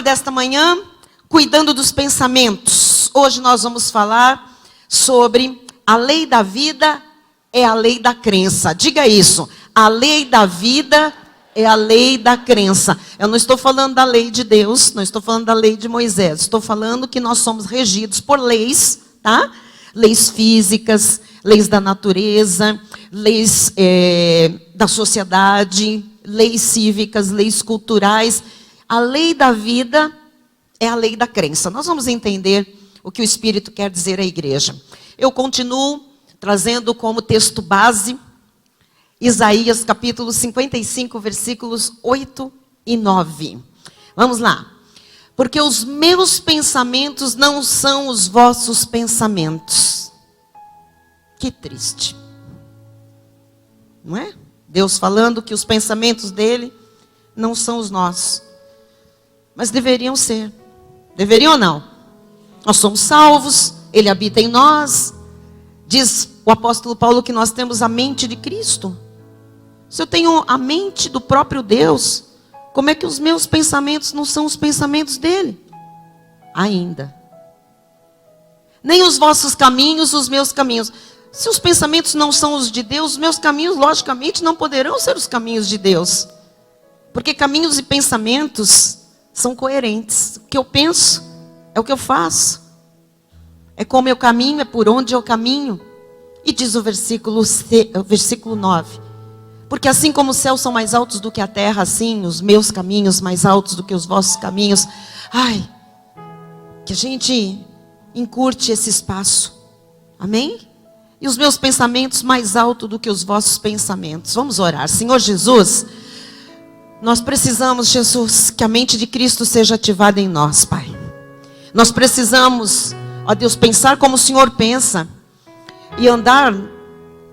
Desta manhã, cuidando dos pensamentos. Hoje nós vamos falar sobre a lei da vida é a lei da crença. Diga isso, a lei da vida é a lei da crença. Eu não estou falando da lei de Deus, não estou falando da lei de Moisés. Estou falando que nós somos regidos por leis, tá? Leis físicas, leis da natureza, leis da sociedade, leis cívicas, leis culturais. A lei da vida é a lei da crença. Nós vamos entender o que o Espírito quer dizer à igreja. Eu continuo trazendo como texto base Isaías capítulo 55, versículos 8 e 9. Vamos lá. Porque os meus pensamentos não são os vossos pensamentos. Que triste. Não é? Deus falando que os pensamentos dele não são os nossos. Mas deveriam ser. Deveriam ou não? Nós somos salvos, ele habita em nós. Diz o apóstolo Paulo que nós temos a mente de Cristo. Se eu tenho a mente do próprio Deus, como é que os meus pensamentos não são os pensamentos dele? Ainda. Nem os vossos caminhos, os meus caminhos. Se os pensamentos não são os de Deus, os meus caminhos, logicamente, não poderão ser os caminhos de Deus. Porque caminhos e pensamentos são coerentes. O que eu penso é o que eu faço. É como eu caminho, é por onde eu caminho. E diz o versículo 9. Porque assim como os céus são mais altos do que a terra, assim os meus caminhos mais altos do que os vossos caminhos. Ai, que a gente encurte esse espaço. Amém? E os meus pensamentos mais altos do que os vossos pensamentos. Vamos orar. Senhor Jesus, nós precisamos, Jesus, que a mente de Cristo seja ativada em nós, Pai. Nós precisamos, ó Deus, pensar como o Senhor pensa e andar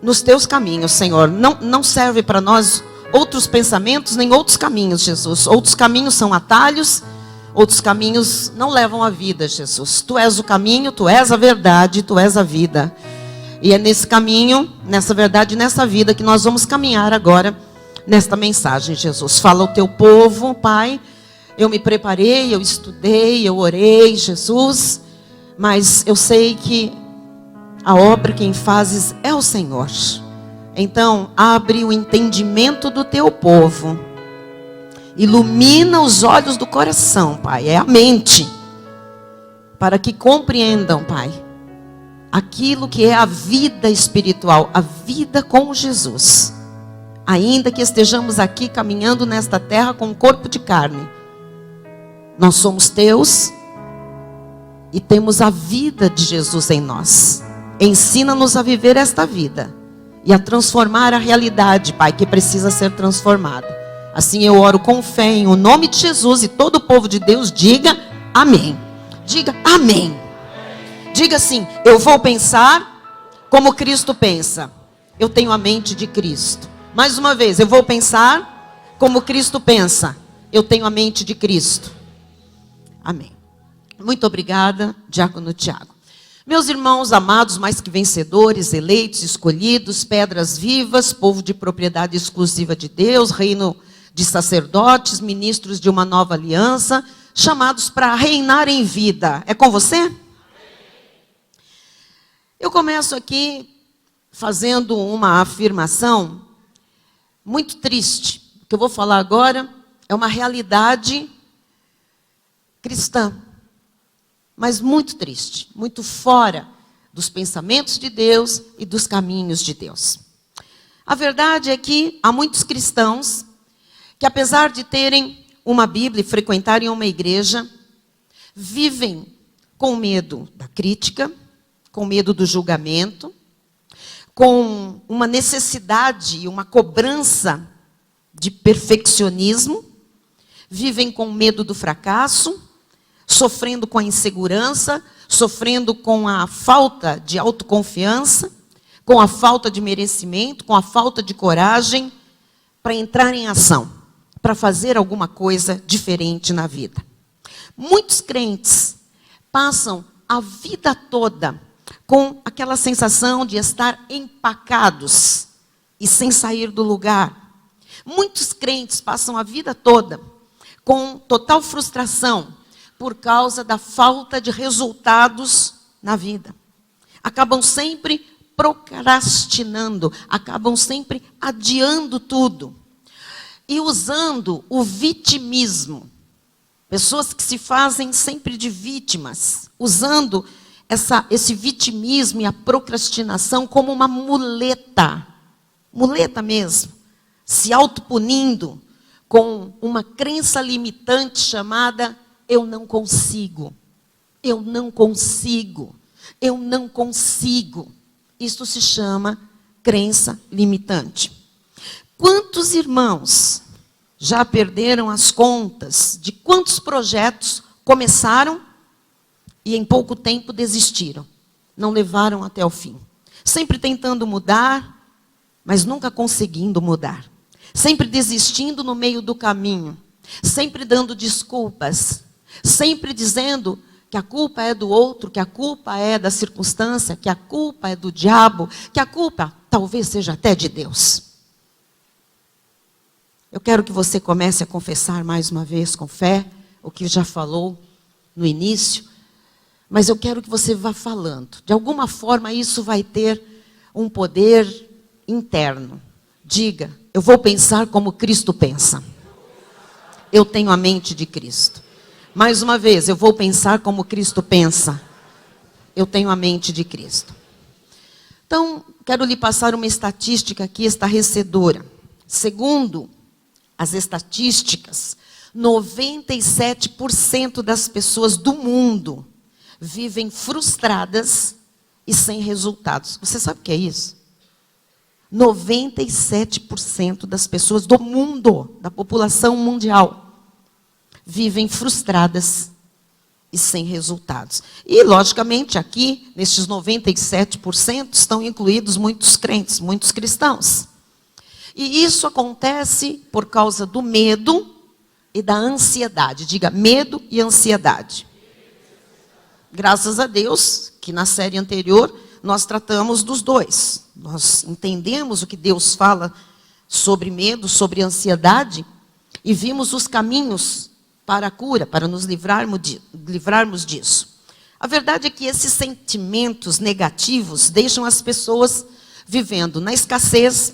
nos teus caminhos, Senhor. Não serve para nós outros pensamentos nem outros caminhos, Jesus. Outros caminhos são atalhos, outros caminhos não levam à vida, Jesus. Tu és o caminho, tu és a verdade, tu és a vida. E é nesse caminho, nessa verdade, nessa vida que nós vamos caminhar agora. Nesta mensagem, Jesus, fala ao teu povo, Pai. Eu me preparei, eu estudei, eu orei, Jesus. Mas eu sei que a obra quem fazes é o Senhor. Então, abre o entendimento do teu povo. Ilumina os olhos do coração, Pai. É a mente. Para que compreendam, Pai, aquilo que é a vida espiritual, a vida com Jesus. Ainda que estejamos aqui caminhando nesta terra com um corpo de carne, nós somos teus e temos a vida de Jesus em nós. Ensina-nos a viver esta vida e a transformar a realidade, Pai, que precisa ser transformada. Assim eu oro com fé em o nome de Jesus e todo o povo de Deus diga amém. Diga amém. Diga assim, eu vou pensar como Cristo pensa. Eu tenho a mente de Cristo. Mais uma vez, eu vou pensar como Cristo pensa. Eu tenho a mente de Cristo. Amém. Muito obrigada, Diácono Tiago. Meus irmãos amados, mais que vencedores, eleitos, escolhidos, pedras vivas, povo de propriedade exclusiva de Deus, reino de sacerdotes, ministros de uma nova aliança, chamados para reinar em vida. É com você? Eu começo aqui fazendo uma afirmação muito triste. O que eu vou falar agora é uma realidade cristã, mas muito triste, muito fora dos pensamentos de Deus e dos caminhos de Deus. A verdade é que há muitos cristãos que, apesar de terem uma Bíblia e frequentarem uma igreja, vivem com medo da crítica, com medo do julgamento, com uma necessidade e uma cobrança de perfeccionismo, vivem com medo do fracasso, sofrendo com a insegurança, sofrendo com a falta de autoconfiança, com a falta de merecimento, com a falta de coragem para entrar em ação, para fazer alguma coisa diferente na vida. Muitos crentes passam a vida toda com aquela sensação de estar empacados e sem sair do lugar. Muitos crentes passam a vida toda com total frustração por causa da falta de resultados na vida. Acabam sempre procrastinando, acabam sempre adiando tudo. E usando o vitimismo. Pessoas que se fazem sempre de vítimas, usando esse vitimismo e a procrastinação como uma muleta mesmo, se autopunindo com uma crença limitante chamada eu não consigo, eu não consigo, eu não consigo. Isso se chama crença limitante. Quantos irmãos já perderam as contas de quantos projetos começaram e em pouco tempo desistiram? Não levaram até o fim. Sempre tentando mudar, mas nunca conseguindo mudar. Sempre desistindo no meio do caminho. Sempre dando desculpas. Sempre dizendo que a culpa é do outro, que a culpa é da circunstância, que a culpa é do diabo, que a culpa talvez seja até de Deus. Eu quero que você comece a confessar mais uma vez com fé, o que já falou no início, mas eu quero que você vá falando. De alguma forma isso vai ter um poder interno. Diga, eu vou pensar como Cristo pensa. Eu tenho a mente de Cristo. Mais uma vez, eu vou pensar como Cristo pensa. Eu tenho a mente de Cristo. Então, quero lhe passar uma estatística aqui estarrecedora. Segundo as estatísticas, 97% das pessoas do mundo vivem frustradas e sem resultados. Você sabe o que é isso? 97% das pessoas do mundo, da população mundial, vivem frustradas e sem resultados. E, logicamente, aqui, nestes 97%, estão incluídos muitos crentes, muitos cristãos. E isso acontece por causa do medo e da ansiedade. Diga, medo e ansiedade. Graças a Deus, que na série anterior nós tratamos dos dois. Nós entendemos o que Deus fala sobre medo, sobre ansiedade, e vimos os caminhos para a cura, para nos livrarmos disso. A verdade é que esses sentimentos negativos deixam as pessoas vivendo na escassez,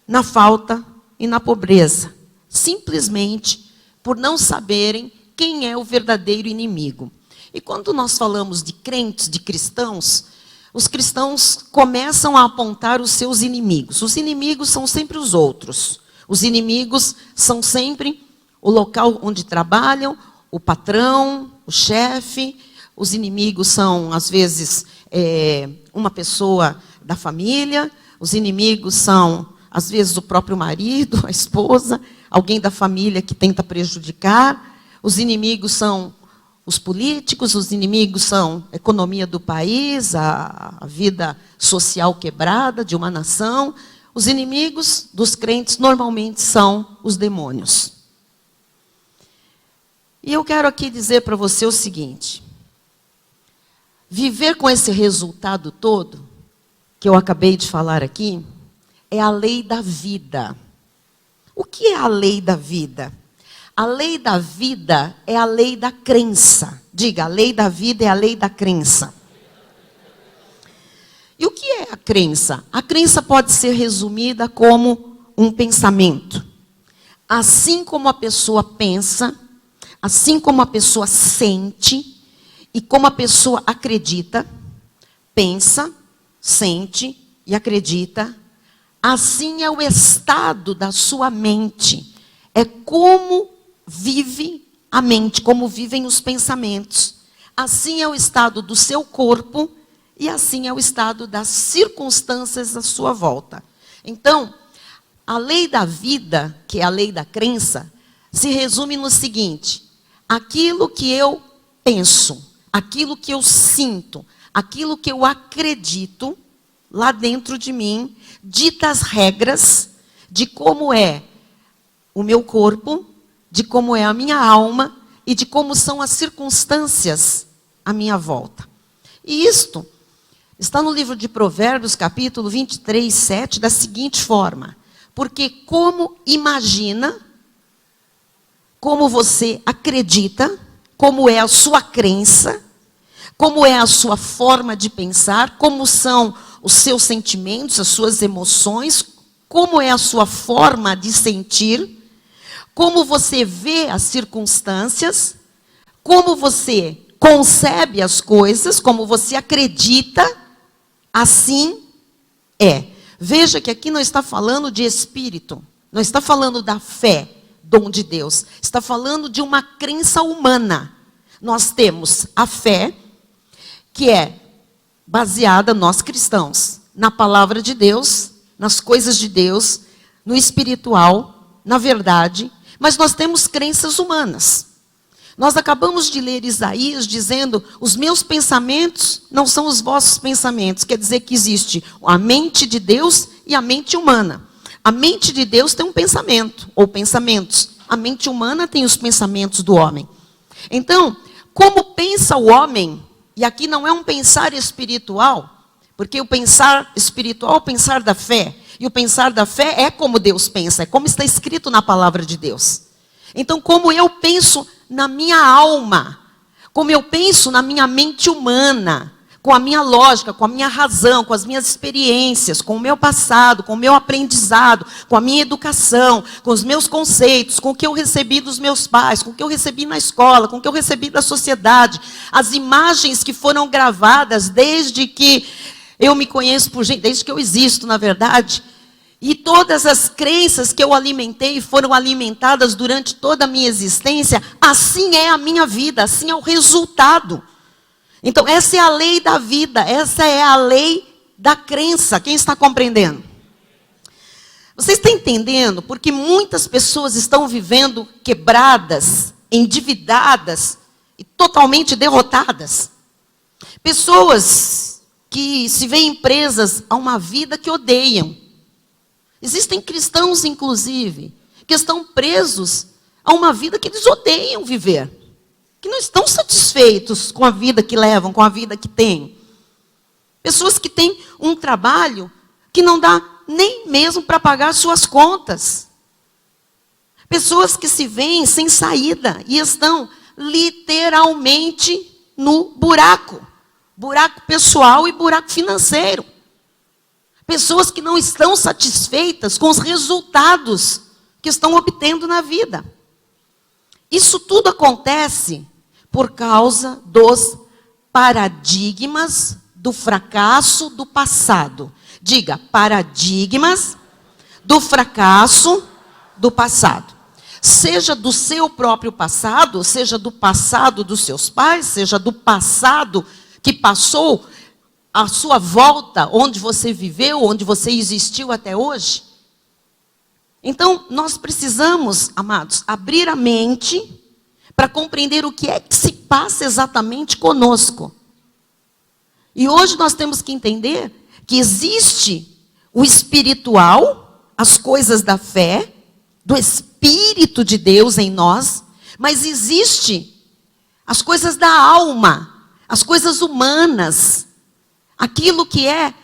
na falta e na pobreza, simplesmente por não saberem quem é o verdadeiro inimigo. E quando nós falamos de crentes, de cristãos, os cristãos começam a apontar os seus inimigos. Os inimigos são sempre os outros. Os inimigos são sempre o local onde trabalham, o patrão, o chefe. Os inimigos são, às vezes, uma pessoa da família. Os inimigos são, às vezes, o próprio marido, a esposa, alguém da família que tenta prejudicar. Os inimigos são os políticos, os inimigos são a economia do país, a vida social quebrada de uma nação. Os inimigos dos crentes normalmente são os demônios. E eu quero aqui dizer para você o seguinte: viver com esse resultado todo, que eu acabei de falar aqui, é a lei da vida. O que é a lei da vida? A lei da vida é a lei da crença. Diga, a lei da vida é a lei da crença. E o que é a crença? A crença pode ser resumida como um pensamento. Assim como a pessoa pensa, assim como a pessoa sente e como a pessoa acredita, pensa, sente e acredita, assim é o estado da sua mente. É como vive a mente, como vivem os pensamentos. Assim é o estado do seu corpo e assim é o estado das circunstâncias à sua volta. Então, a lei da vida, que é a lei da crença, se resume no seguinte: aquilo que eu penso, aquilo que eu sinto, aquilo que eu acredito lá dentro de mim, dita as regras de como é o meu corpo, de como é a minha alma e de como são as circunstâncias à minha volta. E isto está no livro de Provérbios, capítulo 23, 7, da seguinte forma: porque como imagina, como você acredita, como é a sua crença, como é a sua forma de pensar, como são os seus sentimentos, as suas emoções, como é a sua forma de sentir, como você vê as circunstâncias, como você concebe as coisas, como você acredita, assim é. Veja que aqui não está falando de espírito, não está falando da fé, dom de Deus. Está falando de uma crença humana. Nós temos a fé, que é baseada, nós cristãos, na palavra de Deus, nas coisas de Deus, no espiritual, na verdade, mas nós temos crenças humanas. Nós acabamos de ler Isaías dizendo, os meus pensamentos não são os vossos pensamentos. Quer dizer que existe a mente de Deus e a mente humana. A mente de Deus tem um pensamento, ou pensamentos. A mente humana tem os pensamentos do homem. Então, como pensa o homem, e aqui não é um pensar espiritual, porque o pensar espiritual é o pensar da fé. E o pensar da fé é como Deus pensa, é como está escrito na palavra de Deus. Então, como eu penso na minha alma, como eu penso na minha mente humana, com a minha lógica, com a minha razão, com as minhas experiências, com o meu passado, com o meu aprendizado, com a minha educação, com os meus conceitos, com o que eu recebi dos meus pais, com o que eu recebi na escola, com o que eu recebi da sociedade, as imagens que foram gravadas desde que eu me conheço por gente, desde que eu existo, na verdade, e todas as crenças que eu alimentei foram alimentadas durante toda a minha existência, assim é a minha vida, assim é o resultado. Então, essa é a lei da vida, essa é a lei da crença. Quem está compreendendo? Você está entendendo? Porque muitas pessoas estão vivendo quebradas, endividadas e totalmente derrotadas. Pessoas que se veem presas a uma vida que odeiam. Existem cristãos, inclusive, que estão presos a uma vida que eles odeiam viver. Que não estão satisfeitos com a vida que levam, com a vida que têm. Pessoas que têm um trabalho que não dá nem mesmo para pagar suas contas. Pessoas que se veem sem saída e estão literalmente no buraco. Buraco pessoal e buraco financeiro. Pessoas que não estão satisfeitas com os resultados que estão obtendo na vida. Isso tudo acontece por causa dos paradigmas do fracasso do passado. Diga, paradigmas do fracasso do passado. Seja do seu próprio passado, seja do passado dos seus pais, seja do passado que passou a sua volta, onde você viveu, onde você existiu até hoje. Então, nós precisamos, amados, abrir a mente para compreender o que é que se passa exatamente conosco. E hoje nós temos que entender que existe o espiritual, as coisas da fé, do Espírito de Deus em nós, mas existe as coisas da alma, as coisas humanas, aquilo que é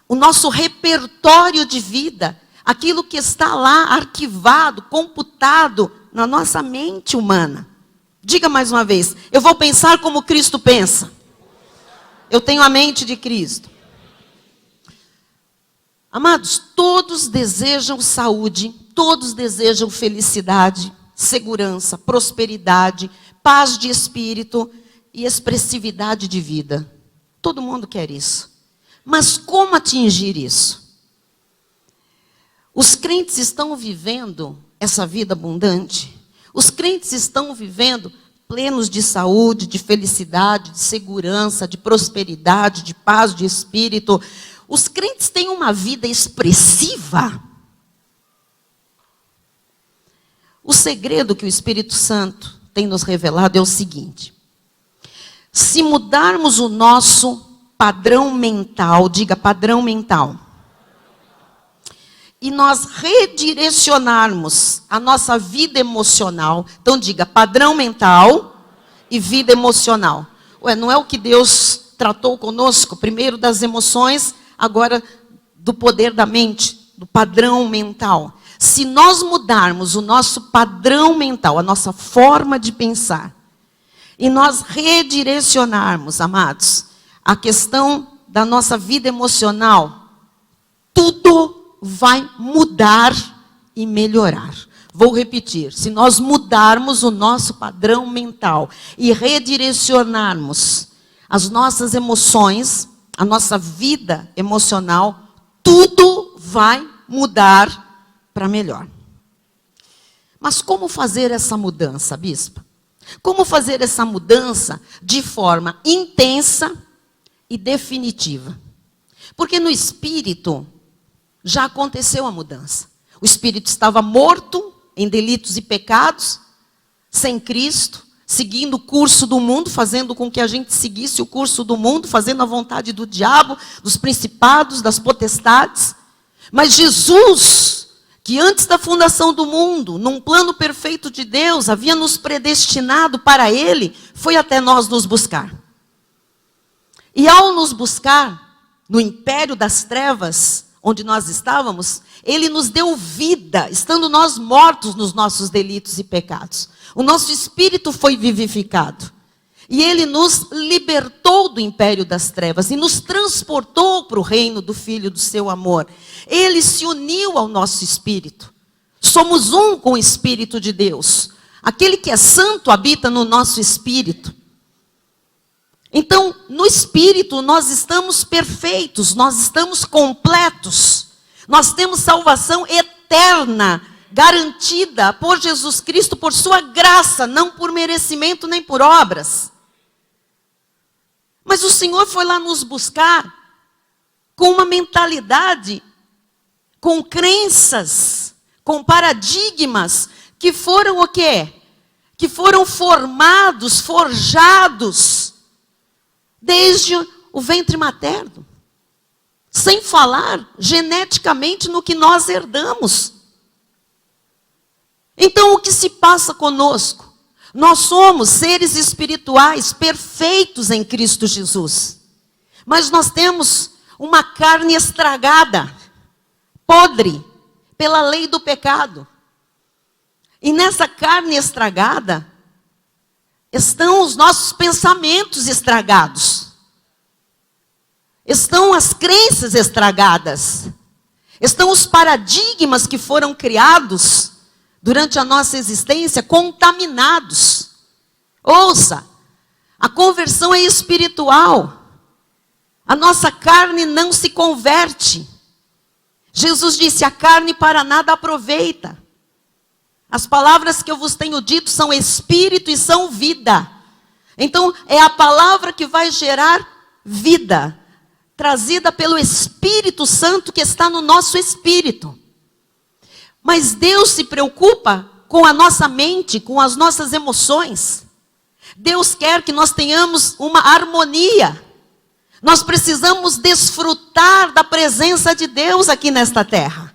o nosso repertório de vida, aquilo que está lá arquivado, computado na nossa mente humana. Diga mais uma vez, eu vou pensar como Cristo pensa. Eu tenho a mente de Cristo. Amados, todos desejam saúde, todos desejam felicidade, segurança, prosperidade, paz de espírito e expressividade de vida. Todo mundo quer isso. Mas como atingir isso? Os crentes estão vivendo essa vida abundante? Os crentes estão vivendo plenos de saúde, de felicidade, de segurança, de prosperidade, de paz de espírito? Os crentes têm uma vida expressiva? O segredo que o Espírito Santo tem nos revelado é o seguinte: se mudarmos o nosso padrão mental, diga padrão mental, e nós redirecionarmos a nossa vida emocional, então diga padrão mental e vida emocional. Ué, não é o que Deus tratou conosco? Primeiro das emoções, agora do poder da mente, do padrão mental. Se nós mudarmos o nosso padrão mental, a nossa forma de pensar, e nós redirecionarmos, amados, a questão da nossa vida emocional, tudo vai mudar e melhorar. Vou repetir, se nós mudarmos o nosso padrão mental e redirecionarmos as nossas emoções, a nossa vida emocional, tudo vai mudar para melhor. Mas como fazer essa mudança, bispa? Como fazer essa mudança de forma intensa e definitiva? Porque no espírito já aconteceu a mudança. O espírito estava morto em delitos e pecados, sem Cristo, seguindo o curso do mundo, fazendo com que a gente seguisse o curso do mundo, fazendo a vontade do diabo, dos principados, das potestades. Mas Jesus, que antes da fundação do mundo, num plano perfeito de Deus, havia nos predestinado para Ele, foi até nós nos buscar. E ao nos buscar, no império das trevas, onde nós estávamos, Ele nos deu vida, estando nós mortos nos nossos delitos e pecados. O nosso espírito foi vivificado. E Ele nos libertou do império das trevas e nos transportou para o reino do Filho do seu amor. Ele se uniu ao nosso espírito. Somos um com o Espírito de Deus. Aquele que é santo habita no nosso espírito. Então, no espírito, nós estamos perfeitos, nós estamos completos. Nós temos salvação eterna, garantida por Jesus Cristo, por sua graça, não por merecimento nem por obras. Mas o Senhor foi lá nos buscar com uma mentalidade, com crenças, com paradigmas que foram o quê? Que foram formados, forjados desde o ventre materno. Sem falar geneticamente no que nós herdamos. Então o que se passa conosco? Nós somos seres espirituais perfeitos em Cristo Jesus. Mas nós temos uma carne estragada, podre, pela lei do pecado. E nessa carne estragada, estão os nossos pensamentos estragados. Estão as crenças estragadas. Estão os paradigmas que foram criados durante a nossa existência, contaminados. Ouça, a conversão é espiritual. A nossa carne não se converte. Jesus disse, a carne para nada aproveita. As palavras que eu vos tenho dito são espírito e são vida. Então, é a palavra que vai gerar vida, trazida pelo Espírito Santo que está no nosso espírito. Mas Deus se preocupa com a nossa mente, com as nossas emoções. Deus quer que nós tenhamos uma harmonia. Nós precisamos desfrutar da presença de Deus aqui nesta terra.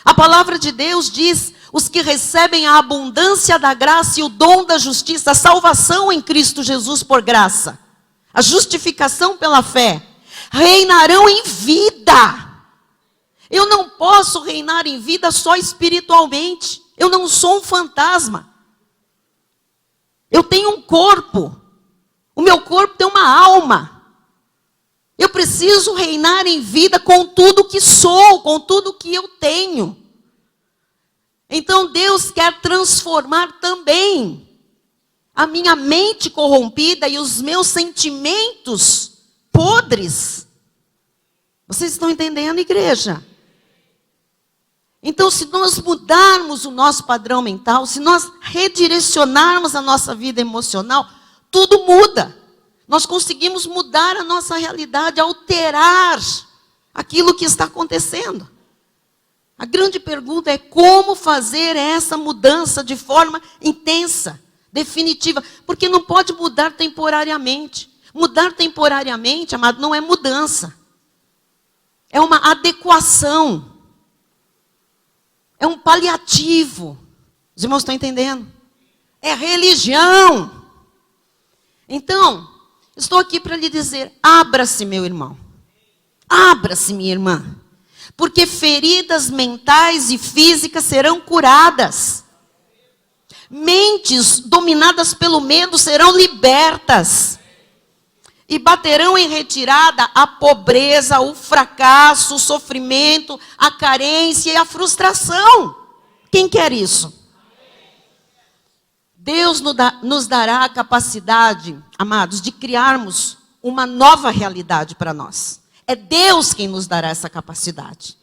A palavra de Deus diz, os que recebem a abundância da graça e o dom da justiça, a salvação em Cristo Jesus por graça, a justificação pela fé, reinarão em vida. Eu não posso reinar em vida só espiritualmente. Eu não sou um fantasma. Eu tenho um corpo. O meu corpo tem uma alma. Eu preciso reinar em vida com tudo que sou, com tudo que eu tenho. Então Deus quer transformar também a minha mente corrompida e os meus sentimentos podres. Vocês estão entendendo, igreja? Então, se nós mudarmos o nosso padrão mental, se nós redirecionarmos a nossa vida emocional, tudo muda. Nós conseguimos mudar a nossa realidade, alterar aquilo que está acontecendo. A grande pergunta é como fazer essa mudança de forma intensa, definitiva. Porque não pode mudar temporariamente. Mudar temporariamente, amado, não é mudança. É uma adequação. É um paliativo. Os irmãos estão entendendo? É religião. Então, estou aqui para lhe dizer, abra-se, meu irmão. Abra-se, minha irmã. Porque feridas mentais e físicas serão curadas. Mentes dominadas pelo medo serão libertas. E baterão em retirada a pobreza, o fracasso, o sofrimento, a carência e a frustração. Quem quer isso? Deus nos dará a capacidade, amados, de criarmos uma nova realidade para nós. É Deus quem nos dará essa capacidade.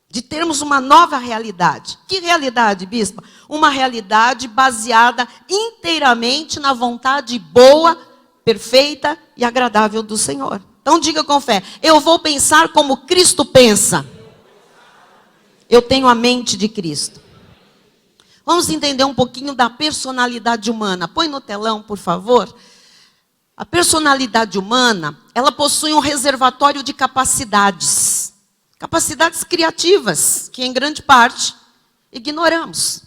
De termos uma nova realidade. Que realidade, bispa? Uma realidade baseada inteiramente na vontade boa, perfeita e agradável do Senhor. Então diga com fé, eu vou pensar como Cristo pensa. Eu tenho a mente de Cristo. Vamos entender um pouquinho da personalidade humana. Põe no telão, por favor. A personalidade humana, ela possui um reservatório de capacidades. Capacidades criativas, que em grande parte ignoramos.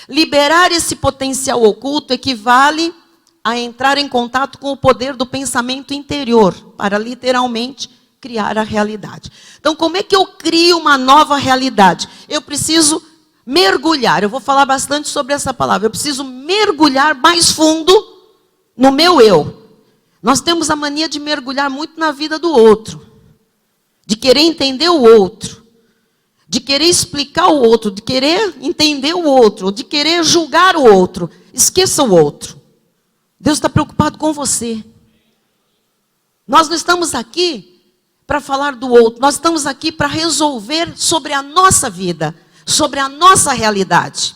Liberar esse potencial oculto equivale a entrar em contato com o poder do pensamento interior, para literalmente criar a realidade. Então, como é que eu crio uma nova realidade? Eu preciso mergulhar, eu vou falar bastante sobre essa palavra. Eu preciso mergulhar mais fundo no meu eu. Nós temos a mania de mergulhar muito na vida do outro. De querer entender o outro. De querer explicar o outro. De querer entender o outro. De querer julgar o outro. Esqueça o outro. Deus está preocupado com você. Nós não estamos aqui para falar do outro. Nós estamos aqui para resolver sobre a nossa vida. Sobre a nossa realidade.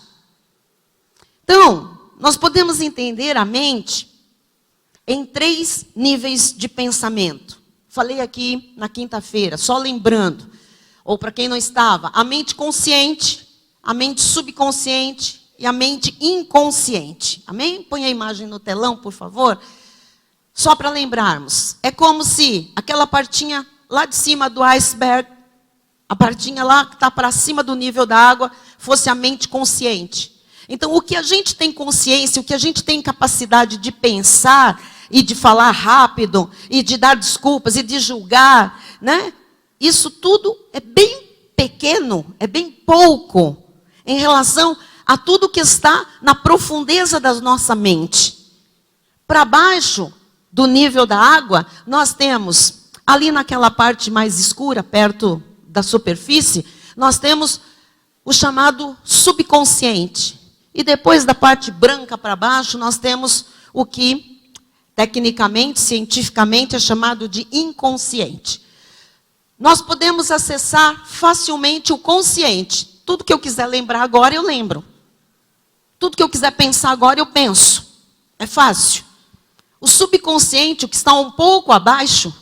Então, nós podemos entender a mente em 3 níveis de pensamento. Falei aqui na quinta-feira, só lembrando, ou para quem não estava, a mente consciente, a mente subconsciente e a mente inconsciente. Amém? Põe a imagem no telão, por favor. Só para lembrarmos. É como se aquela partinha lá de cima do iceberg, a partinha lá que está para cima do nível da água, fosse a mente consciente. Então, o que a gente tem consciência, o que a gente tem capacidade de pensar e de falar rápido, e de dar desculpas, e de julgar, né? Isso tudo é bem pequeno, é bem pouco, em relação a tudo que está na profundeza da nossa mente. Para baixo do nível da água, nós temos, ali naquela parte mais escura, perto da superfície, nós temos o chamado subconsciente. E depois da parte branca para baixo, nós temos o que, tecnicamente, cientificamente, é chamado de inconsciente. Nós podemos acessar facilmente o consciente. Tudo que eu quiser lembrar agora, eu lembro. Tudo que eu quiser pensar agora, eu penso. É fácil. O subconsciente, o que está um pouco abaixo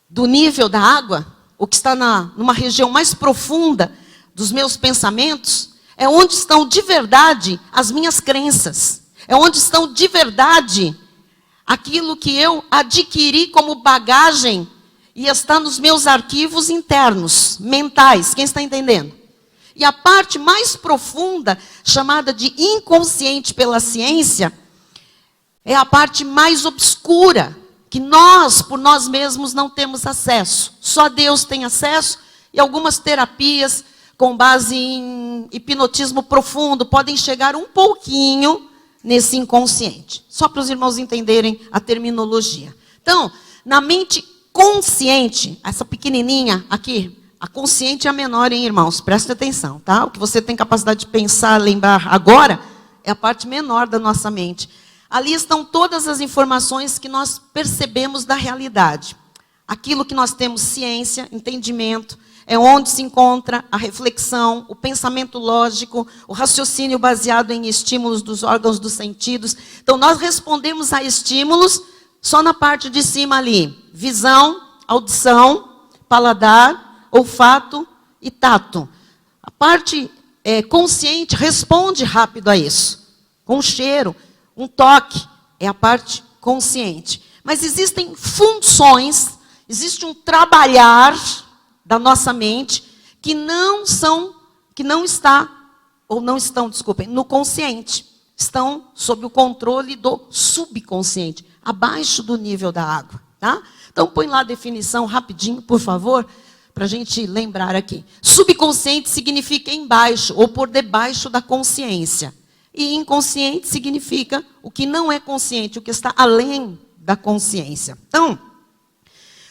do nível da água, o que está numa região mais profunda dos meus pensamentos, é onde estão de verdade as minhas crenças. É onde estão de verdade aquilo que eu adquiri como bagagem e está nos meus arquivos internos, mentais. Quem está entendendo? E a parte mais profunda, chamada de inconsciente pela ciência, é a parte mais obscura, que nós, por nós mesmos, não temos acesso. Só Deus tem acesso, e algumas terapias com base em hipnotismo profundo podem chegar um pouquinho nesse inconsciente. Só para os irmãos entenderem a terminologia. Então, na mente consciente, essa pequenininha aqui, a consciente é a menor, hein, irmãos? Prestem atenção, tá? O que você tem capacidade de pensar, lembrar agora, é a parte menor da nossa mente. Ali estão todas as informações que nós percebemos da realidade. Aquilo que nós temos ciência, entendimento, é onde se encontra a reflexão, o pensamento lógico, o raciocínio baseado em estímulos dos órgãos dos sentidos. Então, nós respondemos a estímulos só na parte de cima ali. Visão, audição, paladar, olfato e tato. A parte consciente responde rápido a isso. Com cheiro, um toque, é a parte consciente. Mas existem funções, existe um trabalhar da nossa mente que não estão, no consciente. Estão sob o controle do subconsciente, abaixo do nível da água, tá? Então põe lá a definição rapidinho, por favor, para a gente lembrar aqui. Subconsciente significa embaixo ou por debaixo da consciência. E inconsciente significa o que não é consciente, o que está além da consciência. Então,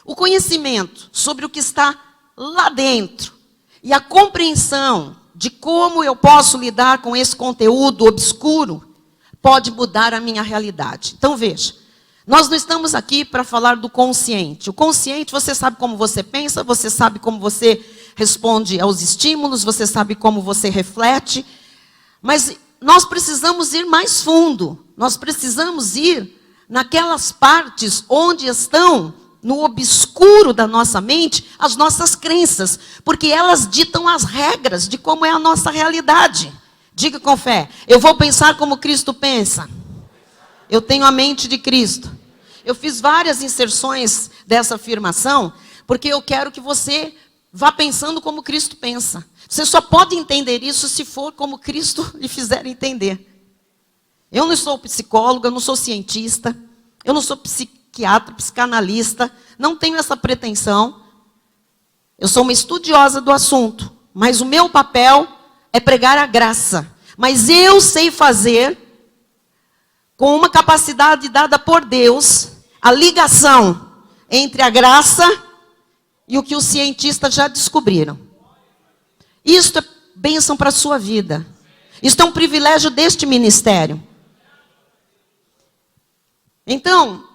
o conhecimento sobre o que está lá dentro e a compreensão de como eu posso lidar com esse conteúdo obscuro pode mudar a minha realidade. Então, veja. Nós não estamos aqui para falar do consciente. O consciente, você sabe como você pensa, você sabe como você responde aos estímulos, você sabe como você reflete. Mas nós precisamos ir mais fundo. Nós precisamos ir naquelas partes onde estão, no obscuro da nossa mente, as nossas crenças. Porque elas ditam as regras de como é a nossa realidade. Diga com fé, eu vou pensar como Cristo pensa. Eu tenho a mente de Cristo. Eu fiz várias inserções dessa afirmação, porque eu quero que você vá pensando como Cristo pensa. Você só pode entender isso se for como Cristo lhe fizer entender. Eu não sou psicóloga, eu não sou cientista, eu não sou psiquiatra, psicanalista, não tenho essa pretensão. Eu sou uma estudiosa do assunto, mas o meu papel é pregar a graça. Mas eu sei fazer, com uma capacidade dada por Deus, a ligação entre a graça e o que os cientistas já descobriram. Isto é bênção para a sua vida. Isto é um privilégio deste ministério. Então,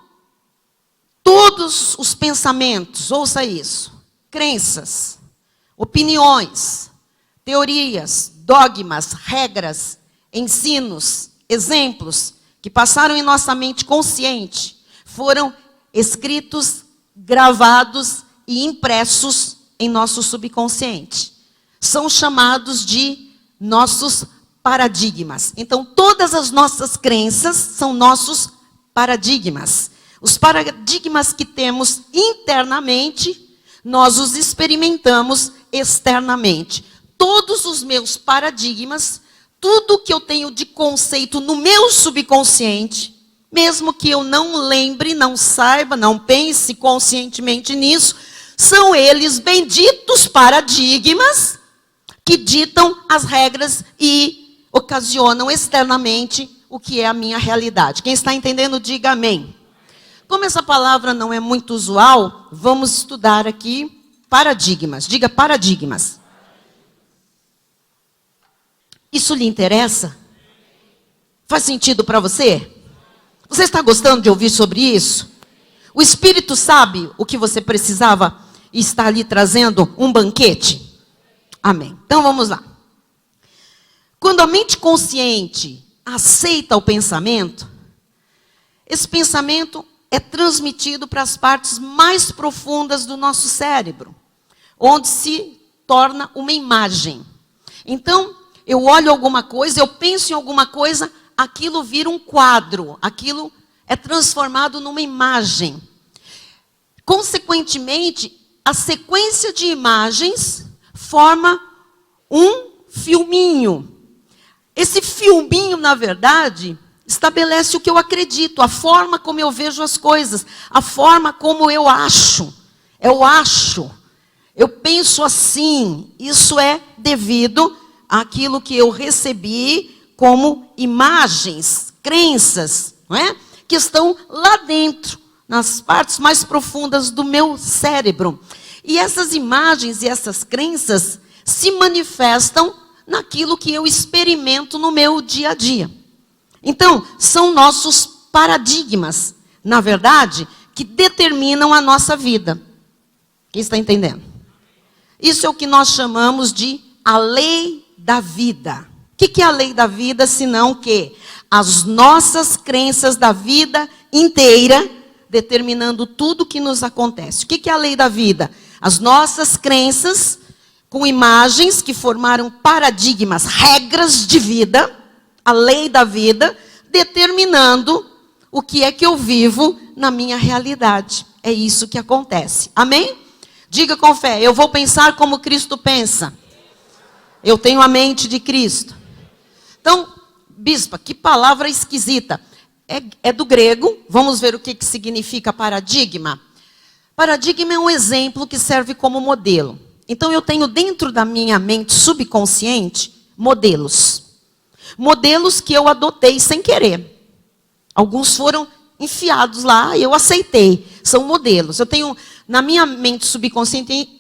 todos os pensamentos, ouça isso, crenças, opiniões, teorias, dogmas, regras, ensinos, exemplos, que passaram em nossa mente consciente, foram escritos, gravados e impressos em nosso subconsciente. São chamados de nossos paradigmas. Então, todas as nossas crenças são nossos paradigmas. Os paradigmas que temos internamente, nós os experimentamos externamente. Todos os meus paradigmas, tudo que eu tenho de conceito no meu subconsciente, mesmo que eu não lembre, não saiba, não pense conscientemente nisso, são eles benditos paradigmas que ditam as regras e ocasionam externamente o que é a minha realidade. Quem está entendendo, diga amém. Como essa palavra não é muito usual, vamos estudar aqui paradigmas. Diga paradigmas. Isso lhe interessa? Faz sentido para você? Você está gostando de ouvir sobre isso? O Espírito sabe o que você precisava e está ali trazendo um banquete? Amém. Então vamos lá. Quando a mente consciente aceita o pensamento, esse pensamento é transmitido para as partes mais profundas do nosso cérebro, onde se torna uma imagem. Então, eu olho alguma coisa, eu penso em alguma coisa, aquilo vira um quadro, aquilo é transformado numa imagem. Consequentemente, a sequência de imagens forma um filminho. Esse filminho, na verdade, estabelece o que eu acredito, a forma como eu vejo as coisas, a forma como eu acho. Eu penso assim, isso é devido àquilo que eu recebi como imagens, crenças, não é? Que estão lá dentro, nas partes mais profundas do meu cérebro. E essas imagens e essas crenças se manifestam naquilo que eu experimento no meu dia a dia. Então, são nossos paradigmas, na verdade, que determinam a nossa vida. Quem está entendendo? Isso é o que nós chamamos de a lei da vida. O que é a lei da vida, senão que as nossas crenças da vida inteira, determinando tudo o que nos acontece. O que é a lei da vida? As nossas crenças, com imagens que formaram paradigmas, regras de vida, a lei da vida, determinando o que é que eu vivo na minha realidade. É isso que acontece. Amém? Diga com fé, eu vou pensar como Cristo pensa. Eu tenho a mente de Cristo. Então, bispa, que palavra esquisita. É do grego, vamos ver o que significa paradigma. Paradigma é um exemplo que serve como modelo. Então eu tenho dentro da minha mente subconsciente modelos. Modelos que eu adotei sem querer. Alguns foram enfiados lá e eu aceitei. São modelos. Eu tenho, na minha mente subconsciente,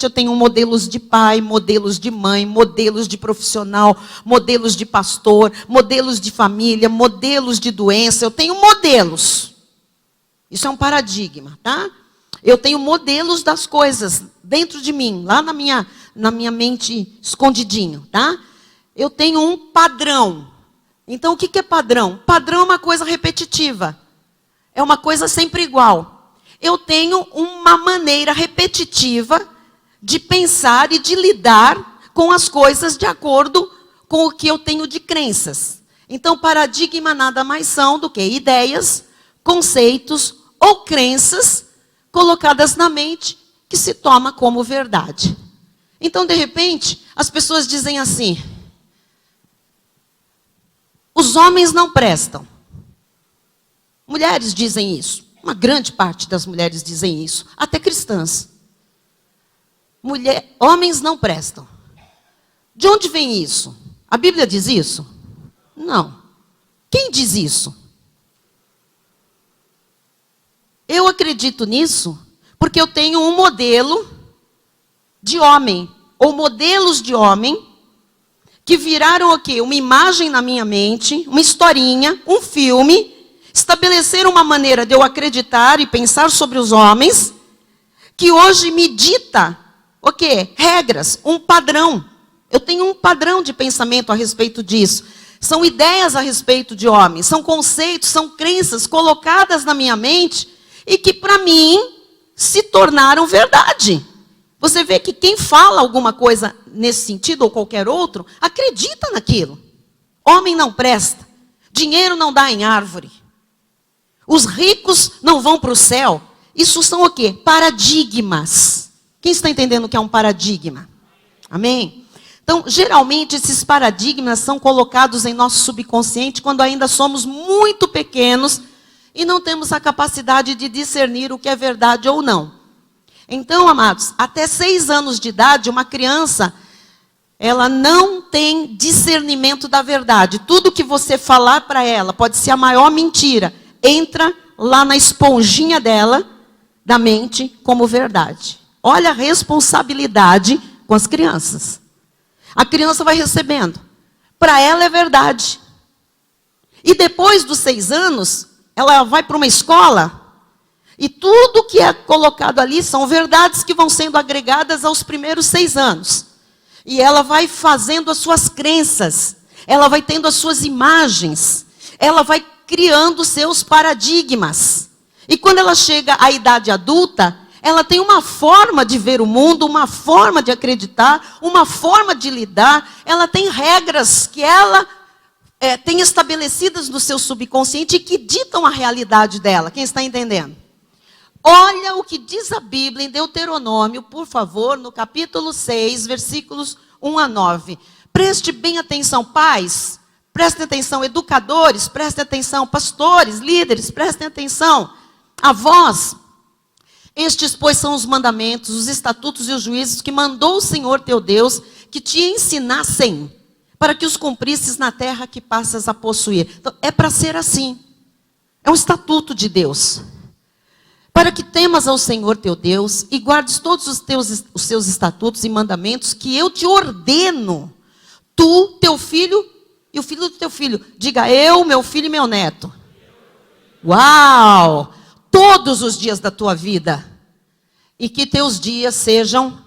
eu tenho modelos de pai, modelos de mãe, modelos de profissional, modelos de pastor, modelos de família, modelos de doença. Eu tenho modelos. Isso é um paradigma, tá? Eu tenho modelos das coisas dentro de mim, lá na minha mente escondidinho, tá? Eu tenho um padrão. Então, o que é padrão? Padrão é uma coisa repetitiva. É uma coisa sempre igual. Eu tenho uma maneira repetitiva de pensar e de lidar com as coisas de acordo com o que eu tenho de crenças. Então, paradigma nada mais são do que ideias, conceitos ou crenças colocadas na mente que se toma como verdade. Então, de repente, as pessoas dizem assim: os homens não prestam. Mulheres dizem isso. Uma grande parte das mulheres dizem isso. Até cristãs. Homens não prestam. De onde vem isso? A Bíblia diz isso? Não. Quem diz isso? Eu acredito nisso porque eu tenho um modelo de homem, ou modelos de homem, que viraram o quê? Uma imagem na minha mente, uma historinha, um filme, estabeleceram uma maneira de eu acreditar e pensar sobre os homens, que hoje me dita, o quê? Regras, um padrão. Eu tenho um padrão de pensamento a respeito disso. São ideias a respeito de homens, são conceitos, são crenças colocadas na minha mente e que para mim se tornaram verdade. Você vê que quem fala alguma coisa nesse sentido ou qualquer outro, acredita naquilo. Homem não presta, dinheiro não dá em árvore, os ricos não vão para o céu. Isso são o quê? Paradigmas. Quem está entendendo o que é um paradigma? Amém? Então, geralmente, esses paradigmas são colocados em nosso subconsciente quando ainda somos muito pequenos e não temos a capacidade de discernir o que é verdade ou não. Então, amados, até 6 anos de idade, uma criança, ela não tem discernimento da verdade. Tudo que você falar para ela, pode ser a maior mentira, entra lá na esponjinha dela, da mente, como verdade. Olha a responsabilidade com as crianças. A criança vai recebendo. Para ela é verdade. E depois dos 6 anos, ela vai para uma escola, e tudo que é colocado ali são verdades que vão sendo agregadas aos primeiros 6 anos. E ela vai fazendo as suas crenças, ela vai tendo as suas imagens, ela vai criando seus paradigmas. E quando ela chega à idade adulta, ela tem uma forma de ver o mundo, uma forma de acreditar, uma forma de lidar. Ela tem regras que ela tem estabelecidas no seu subconsciente e que ditam a realidade dela. Quem está entendendo? Olha o que diz a Bíblia em Deuteronômio, por favor, no capítulo 6, versículos 1 a 9. Preste bem atenção, pais. Prestem atenção, educadores. Prestem atenção, pastores, líderes. Prestem atenção, avós. Estes, pois, são os mandamentos, os estatutos e os juízos que mandou o Senhor teu Deus que te ensinassem, para que os cumprisses na terra que passas a possuir. Então, é para ser assim. É um estatuto de Deus. Para que temas ao Senhor teu Deus e guardes todos os seus estatutos e mandamentos que eu te ordeno, tu, teu filho e o filho do teu filho. Diga eu, meu filho e meu neto. Uau! Todos os dias da tua vida. E que teus dias sejam...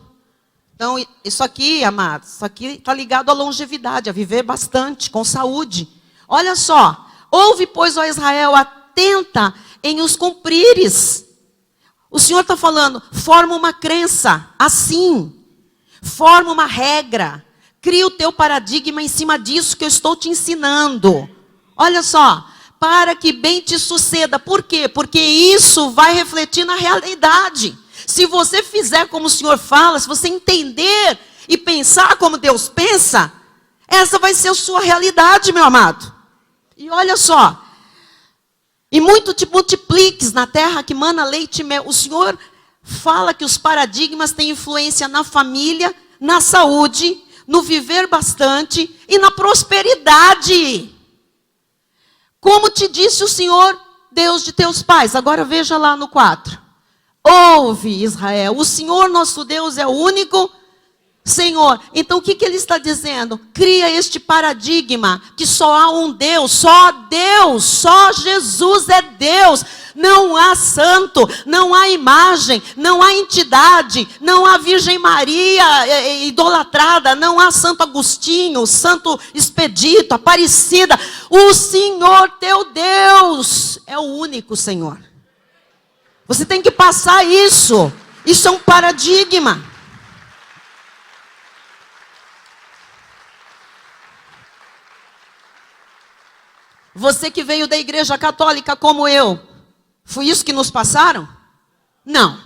Então, isso aqui, amados, isso aqui está ligado à longevidade, a viver bastante, com saúde. Olha só. Ouve, pois, ó Israel, atenta em os cumprires. O Senhor está falando, forma uma crença, assim. Forma uma regra. Cria o teu paradigma em cima disso que eu estou te ensinando. Olha só. Para que bem te suceda. Por quê? Porque isso vai refletir na realidade. Se você fizer como o Senhor fala, se você entender e pensar como Deus pensa, essa vai ser a sua realidade, meu amado. E olha só. E muito te multipliques na terra que mana leite e mel. O Senhor fala que os paradigmas têm influência na família, na saúde, no viver bastante e na prosperidade. Como te disse o Senhor, Deus de teus pais. Agora veja lá no 4. Ouve, Israel, o Senhor nosso Deus é o único Senhor. Então o que ele está dizendo? Cria este paradigma que só há um Deus, só Jesus é Deus. Não há santo, não há imagem, não há entidade, não há Virgem Maria idolatrada, não há Santo Agostinho, Santo Expedito, Aparecida. O Senhor teu Deus é o único Senhor. Você tem que passar isso. Isso é um paradigma. Você que veio da igreja católica como eu, foi isso que nos passaram? Não.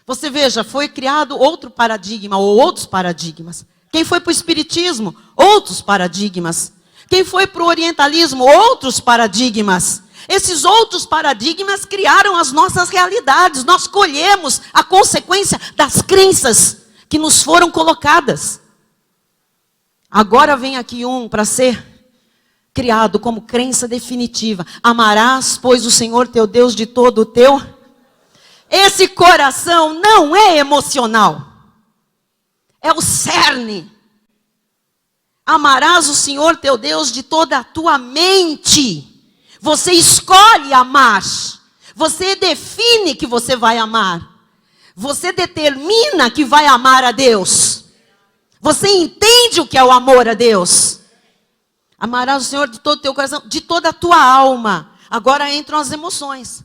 Você veja, foi criado outro paradigma ou outros paradigmas. Quem foi para o espiritismo? Outros paradigmas. Quem foi para o orientalismo? Outros paradigmas. Esses outros paradigmas criaram as nossas realidades. Nós colhemos a consequência das crenças que nos foram colocadas. Agora vem aqui um para ser criado como crença definitiva. Amarás, pois, o Senhor teu Deus de todo o teu. Esse coração não é emocional. É o cerne. Amarás o Senhor teu Deus de toda a tua mente. Você escolhe amar. Você define que você vai amar. Você determina que vai amar a Deus. Você entende o que é o amor a Deus. Amarás o Senhor de todo o teu coração, de toda a tua alma. Agora entram as emoções.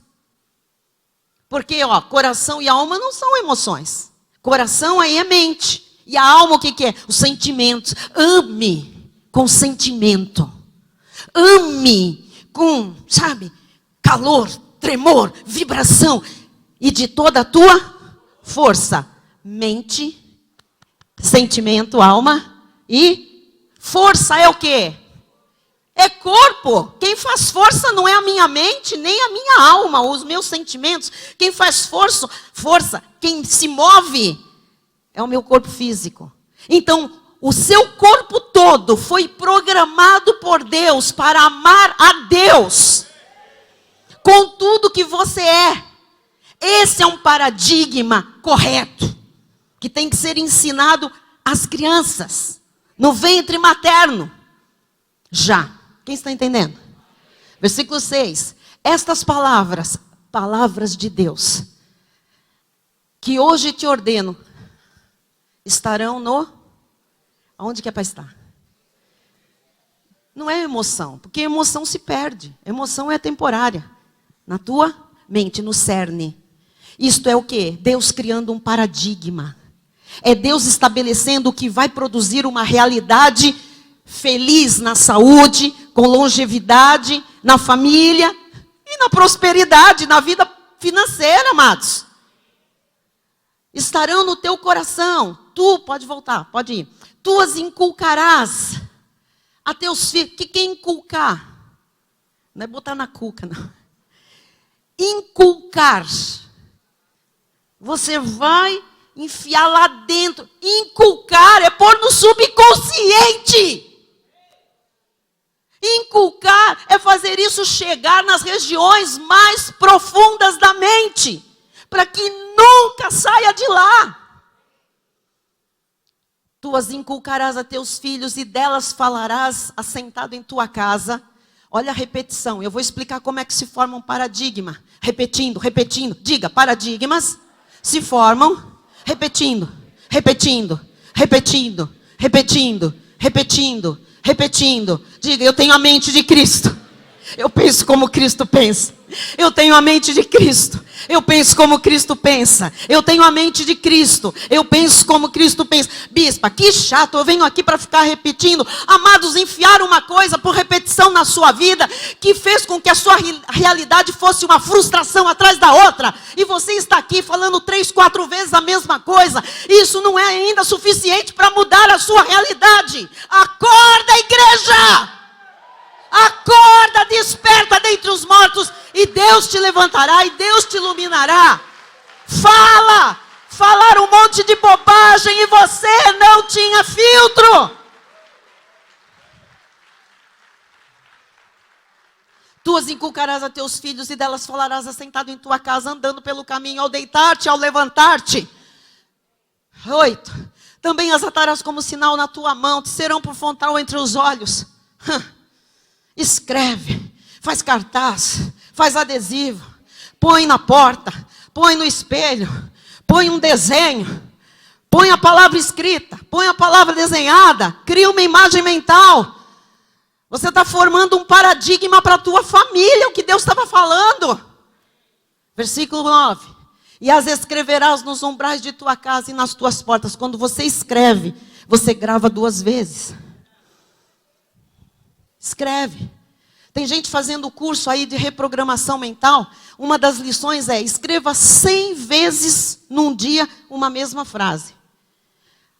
Porque, coração e alma não são emoções. Coração aí é mente. E a alma o que é? Os sentimentos. Ame com sentimento. Ame com, calor, tremor, vibração. E de toda a tua força. Mente, sentimento, alma e força é o quê? É corpo. Quem faz força não é a minha mente, nem a minha alma, os meus sentimentos. Quem faz força, quem se move, é o meu corpo físico. Então, o seu corpo todo foi programado por Deus para amar a Deus. Com tudo que você é. Esse é um paradigma correto. Que tem que ser ensinado às crianças. No ventre materno. Já. Quem está entendendo? Versículo 6. Estas palavras, palavras de Deus, que hoje te ordeno, estarão no... Aonde que é para estar? Não é emoção, porque emoção se perde. Emoção é temporária. Na tua mente, no cerne. Isto é o quê? Deus criando um paradigma. É Deus estabelecendo o que vai produzir uma realidade feliz na saúde, com longevidade, na família e na prosperidade, na vida financeira, amados. Estarão no teu coração. Tu, pode voltar, pode ir. Tu as inculcarás a teus filhos. O que é inculcar? Não é botar na cuca, não. Inculcar. Você vai enfiar lá dentro. Inculcar é pôr no subconsciente. Inculcar é fazer isso chegar nas regiões mais profundas da mente. Para que nunca saia de lá. Tu as inculcarás a teus filhos e delas falarás assentado em tua casa. Olha a repetição. Eu vou explicar como é que se forma um paradigma. Repetindo. Diga, paradigmas se formam repetindo. Diga, eu tenho a mente de Cristo. Eu penso como Cristo pensa. Eu tenho a mente de Cristo. Eu penso como Cristo pensa. Eu tenho a mente de Cristo. Eu penso como Cristo pensa. Bispa, que chato, eu venho aqui para ficar repetindo. Amados, enfiaram uma coisa por repetição na sua vida que fez com que a sua realidade fosse uma frustração atrás da outra. E você está aqui falando 3, 4 vezes a mesma coisa. Isso não é ainda suficiente para mudar a sua realidade. Acorda, igreja! Acorda, desperta dentre os mortos e Deus te levantará, e Deus te iluminará. Fala! Falaram um monte de bobagem e você não tinha filtro. Tu as inculcarás a teus filhos e delas falarás assentado em tua casa, andando pelo caminho, ao deitar-te, ao levantar-te. 8. Também as atarás como sinal na tua mão, te serão por frontal entre os olhos. Escreve, faz cartaz, faz adesivo, põe na porta, põe no espelho, põe um desenho, põe a palavra escrita, põe a palavra desenhada, cria uma imagem mental. Você está formando um paradigma para a tua família, o que Deus estava falando. Versículo 9. E as escreverás nos umbrais de tua casa e nas tuas portas. Quando você escreve, você grava 2 vezes. Escreve. Tem gente fazendo curso aí de reprogramação mental. Uma das lições é: escreva 100 vezes num dia uma mesma frase.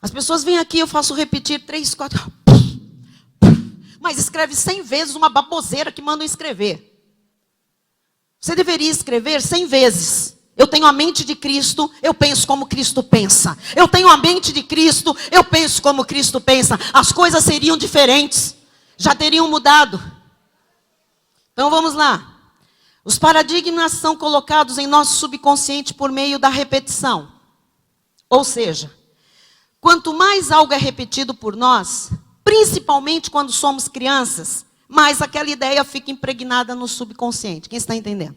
As pessoas vêm aqui, eu faço repetir 3, 4... Mas escreve 100 vezes uma baboseira que mandam escrever. Você deveria escrever 100 vezes. Eu tenho a mente de Cristo, eu penso como Cristo pensa. Eu tenho a mente de Cristo, eu penso como Cristo pensa. As coisas seriam diferentes, já teriam mudado. Então vamos lá. Os paradigmas são colocados em nosso subconsciente por meio da repetição. Ou seja, quanto mais algo é repetido por nós, principalmente quando somos crianças, mais aquela ideia fica impregnada no subconsciente. Quem está entendendo?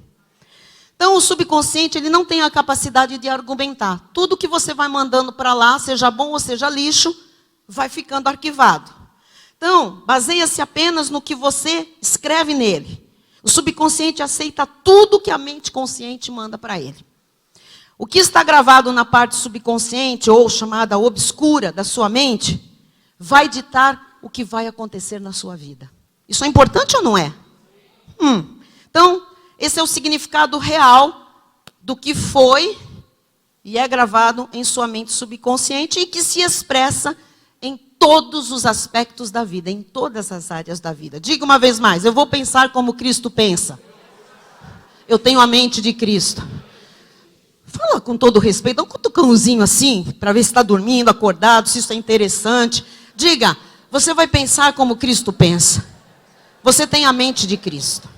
Então, o subconsciente, ele não tem a capacidade de argumentar. Tudo que você vai mandando para lá, seja bom ou seja lixo, vai ficando arquivado. Então, baseia-se apenas no que você escreve nele. O subconsciente aceita tudo que a mente consciente manda para ele. O que está gravado na parte subconsciente, ou chamada obscura da sua mente, vai ditar o que vai acontecer na sua vida. Isso é importante ou não é? Então, esse é o significado real do que foi e é gravado em sua mente subconsciente e que se expressa em todos os aspectos da vida, em todas as áreas da vida. Diga uma vez mais: eu vou pensar como Cristo pensa. Eu tenho a mente de Cristo. Fala com todo respeito, dá um cutucãozinho assim, para ver se está dormindo, acordado, se isso é interessante. Diga: você vai pensar como Cristo pensa. Você tem a mente de Cristo.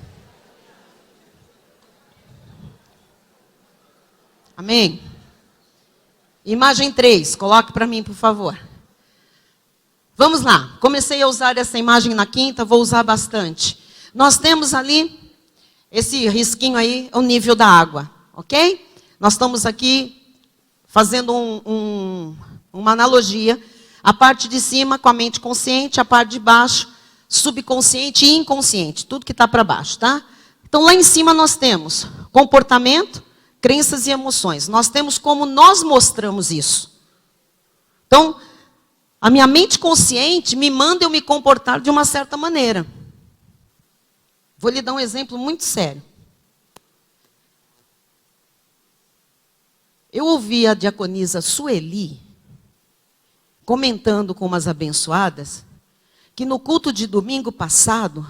Amém? Imagem 3, coloque para mim, por favor. Vamos lá, comecei a usar essa imagem na quinta, vou usar bastante. Nós temos ali, esse risquinho aí, o nível da água, ok? Nós estamos aqui fazendo uma analogia. A parte de cima com a mente consciente, a parte de baixo, subconsciente e inconsciente. Tudo que está para baixo, tá? Então lá em cima nós temos comportamento, crenças e emoções. Nós temos como nós mostramos isso. Então, a minha mente consciente me manda eu me comportar de uma certa maneira. Vou lhe dar um exemplo muito sério. Eu ouvi a diaconisa Sueli comentando com umas abençoadas, que no culto de domingo passado,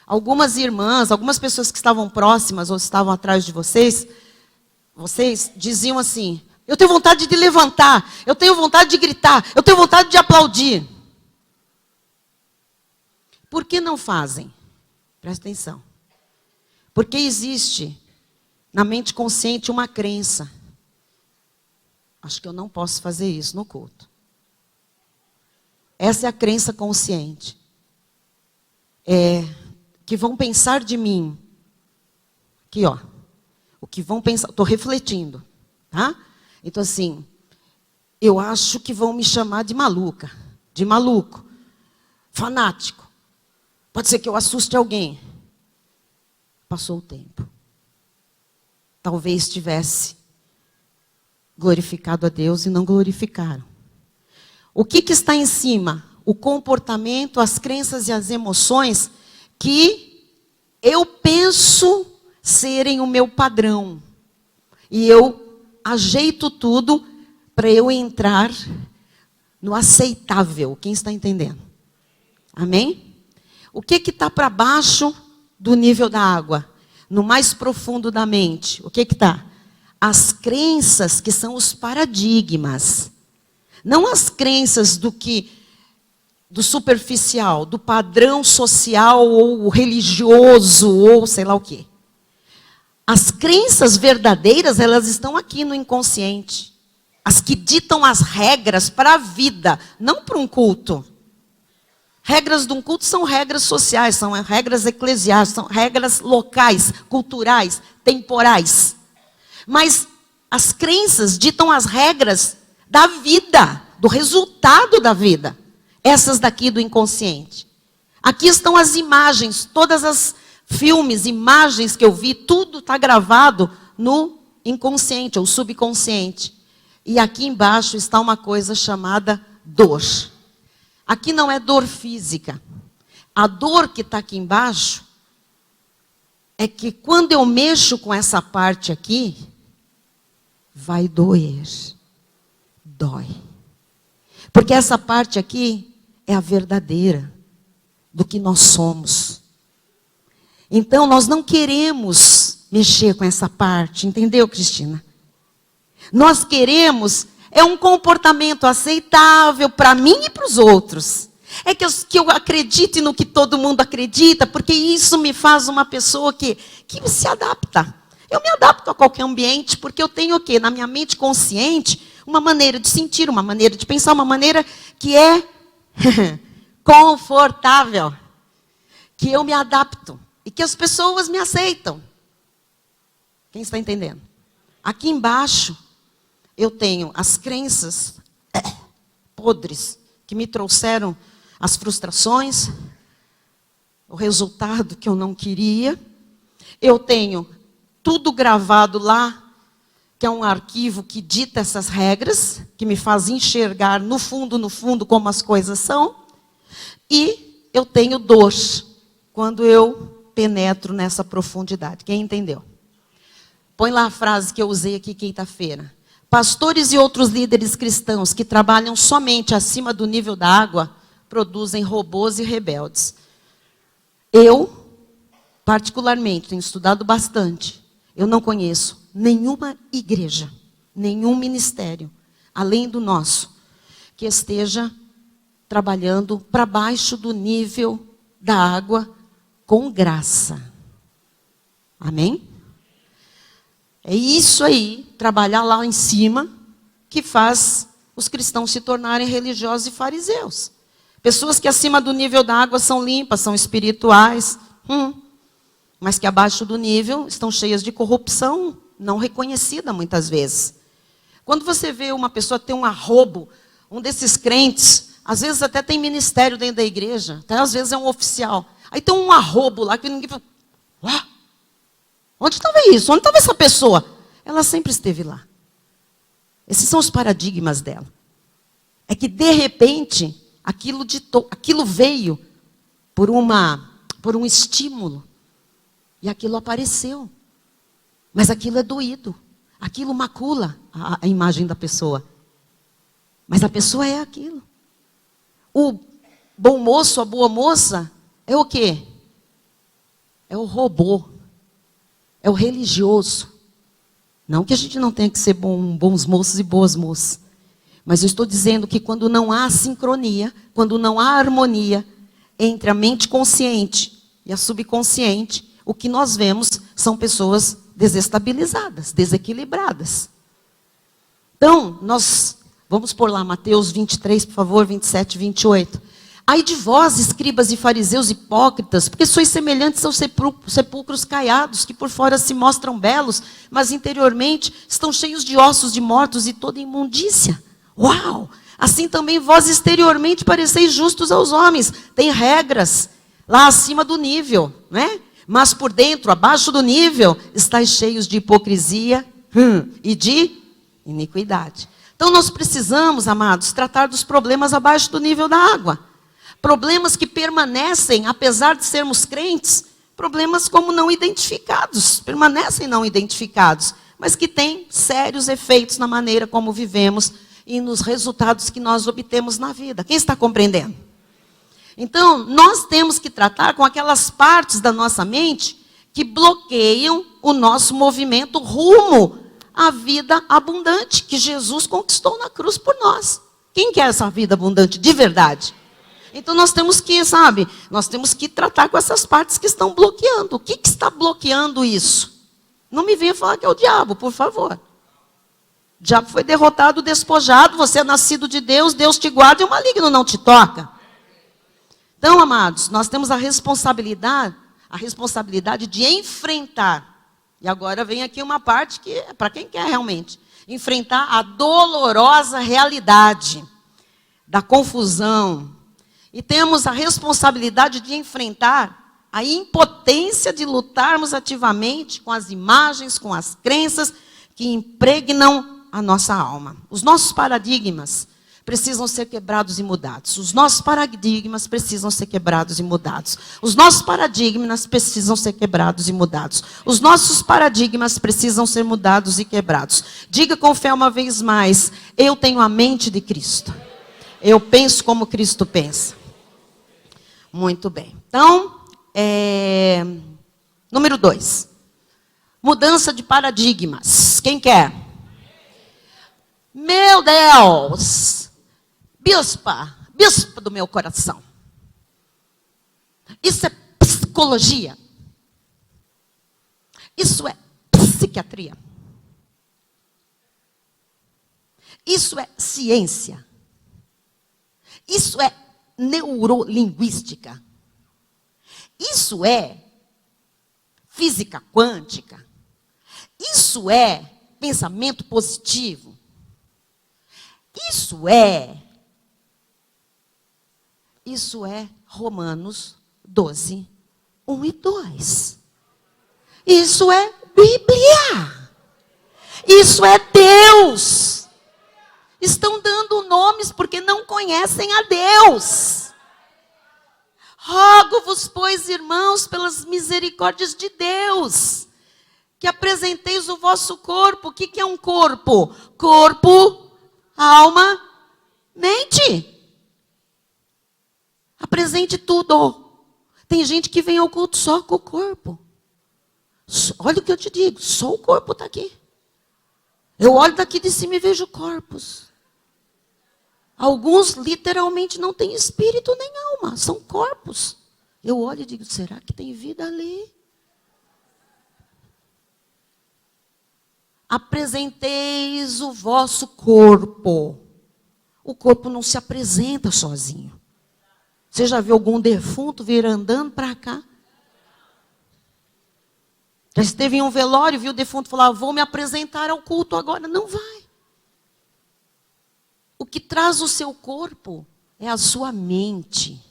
algumas irmãs, algumas pessoas que estavam próximas ou estavam atrás de vocês diziam assim: eu tenho vontade de levantar, eu tenho vontade de gritar, eu tenho vontade de aplaudir. Por que não fazem? Presta atenção. Porque existe na mente consciente uma crença: acho que eu não posso fazer isso no culto. Essa é a crença consciente. Que vão pensar de mim. Aqui, ó. O que vão pensar. Estou refletindo. Tá? Então, assim, eu acho que vão me chamar de maluca. De maluco. Fanático. Pode ser que eu assuste alguém. Passou o tempo. Talvez tivesse glorificado a Deus e não glorificaram. O que está em cima? O comportamento, as crenças e as emoções que eu penso serem o meu padrão. E eu ajeito tudo para eu entrar no aceitável. Quem está entendendo? Amém? O que está para baixo do nível da água? no mais profundo da mente, o que está? As crenças que são os paradigmas. Não as crenças do superficial, do padrão social ou religioso ou sei lá o quê. As crenças verdadeiras, elas estão aqui no inconsciente. As que ditam as regras para a vida, não para um culto. Regras de um culto são regras sociais, são regras eclesiásticas, são regras locais, culturais, temporais. Mas as crenças ditam as regras da vida, do resultado da vida. Essas daqui do inconsciente. Aqui estão as imagens, todas as filmes, imagens que eu vi, tudo está gravado no inconsciente ou subconsciente. E aqui embaixo está uma coisa chamada dor. Aqui não é dor física. A dor que está aqui embaixo é que quando eu mexo com essa parte aqui, vai doer. Dói. Porque essa parte aqui é a verdadeira do que nós somos. Então, nós não queremos mexer com essa parte, entendeu, Cristina? Nós queremos um comportamento aceitável para mim e para os outros. É que eu acredite no que todo mundo acredita, porque isso me faz uma pessoa que se adapta. Eu me adapto a qualquer ambiente, porque eu tenho o quê? Na minha mente consciente, uma maneira de sentir, uma maneira de pensar, uma maneira que é confortável. Que eu me adapto. E que as pessoas me aceitam. Quem está entendendo? Aqui embaixo, eu tenho as crenças podres que me trouxeram as frustrações, o resultado que eu não queria. Eu tenho tudo gravado lá, que é um arquivo que dita essas regras, que me faz enxergar no fundo, como as coisas são. E eu tenho dor quando eu penetro nessa profundidade. Quem entendeu? Põe lá a frase que eu usei aqui quinta-feira. Pastores e outros líderes cristãos que trabalham somente acima do nível da água produzem robôs e rebeldes. Eu, particularmente, tenho estudado bastante. Eu não conheço nenhuma igreja, nenhum ministério, além do nosso, que esteja trabalhando para baixo do nível da água com graça. Amém? É isso aí, trabalhar lá em cima, que faz os cristãos se tornarem religiosos e fariseus. Pessoas que acima do nível da água são limpas, são espirituais, mas que abaixo do nível estão cheias de corrupção, não reconhecida muitas vezes. Quando você vê uma pessoa ter um arrobo, um desses crentes, às vezes até tem ministério dentro da igreja, até às vezes é um oficial. Aí tem um arrobo lá que ninguém fala, uá, onde estava isso? Onde estava essa pessoa? Ela sempre esteve lá. Esses são os paradigmas dela. É que de repente, aquilo veio por um estímulo. E aquilo apareceu. Mas aquilo é doído. Aquilo macula a imagem da pessoa. Mas a pessoa é aquilo. O bom moço, a boa moça, é o quê? É o robô. É o religioso. Não que a gente não tenha que ser bons moços e boas moças. Mas eu estou dizendo que quando não há sincronia, quando não há harmonia entre a mente consciente e a subconsciente, o que nós vemos são pessoas desestabilizadas, desequilibradas. Então, nós vamos pôr lá Mateus 23, por favor, 27, 28. Ai de vós, escribas e fariseus hipócritas, porque sois semelhantes aos sepulcros caiados, que por fora se mostram belos, mas interiormente estão cheios de ossos de mortos e toda imundícia. Uau! Assim também vós exteriormente pareceis justos aos homens. Tem regras lá acima do nível, né? Mas por dentro, abaixo do nível, estáis cheios de hipocrisia e de iniquidade. Então nós precisamos, amados, tratar dos problemas abaixo do nível da água. Problemas que permanecem, apesar de sermos crentes, problemas como não identificados, permanecem não identificados, mas que têm sérios efeitos na maneira como vivemos e nos resultados que nós obtemos na vida. Quem está compreendendo? Então, nós temos que tratar com aquelas partes da nossa mente que bloqueiam o nosso movimento rumo à vida abundante que Jesus conquistou na cruz por nós. Quem quer essa vida abundante de verdade? Então nós temos que, nós temos que tratar com essas partes que estão bloqueando. O que está bloqueando isso? Não me venha falar que é o diabo, por favor. O diabo foi derrotado, despojado, você é nascido de Deus, Deus te guarda e o maligno não te toca. Então, amados, nós temos a responsabilidade de enfrentar. E agora vem aqui uma parte que é para quem quer realmente. Enfrentar a dolorosa realidade da confusão. E temos a responsabilidade de enfrentar a impotência de lutarmos ativamente com as imagens, com as crenças que impregnam a nossa alma. Os nossos paradigmas precisam ser quebrados e mudados. Os nossos paradigmas precisam ser quebrados e mudados. Os nossos paradigmas precisam ser quebrados e mudados. Os nossos paradigmas precisam ser mudados e quebrados. Diga com fé uma vez mais: eu tenho a mente de Cristo. Eu penso como Cristo pensa. Muito bem. Então, número 2. Mudança de paradigmas. Quem quer? Meu Deus! Bispa do meu coração. Isso é psicologia. Isso é psiquiatria. Isso é ciência. Isso é neurolinguística. Isso é física quântica. Isso é pensamento positivo. Isso é Romanos 12, 1 e 2. Isso é Bíblia. Isso é Deus. Estão dando nomes porque não conhecem a Deus. Rogo-vos, pois, irmãos, pelas misericórdias de Deus, que apresenteis o vosso corpo. O que é um corpo? Corpo, alma, mente. Apresente tudo. Tem gente que vem ao culto só com o corpo. Olha o que eu te digo, só o corpo está aqui. Eu olho daqui de cima e vejo corpos. Alguns literalmente não têm espírito nem alma, são corpos. Eu olho e digo, será que tem vida ali? Apresenteis o vosso corpo. O corpo não se apresenta sozinho. Você já viu algum defunto vir andando para cá? Já esteve em um velório, viu o defunto falar, vou me apresentar ao culto agora. Não vai. O que traz o seu corpo é a sua mente.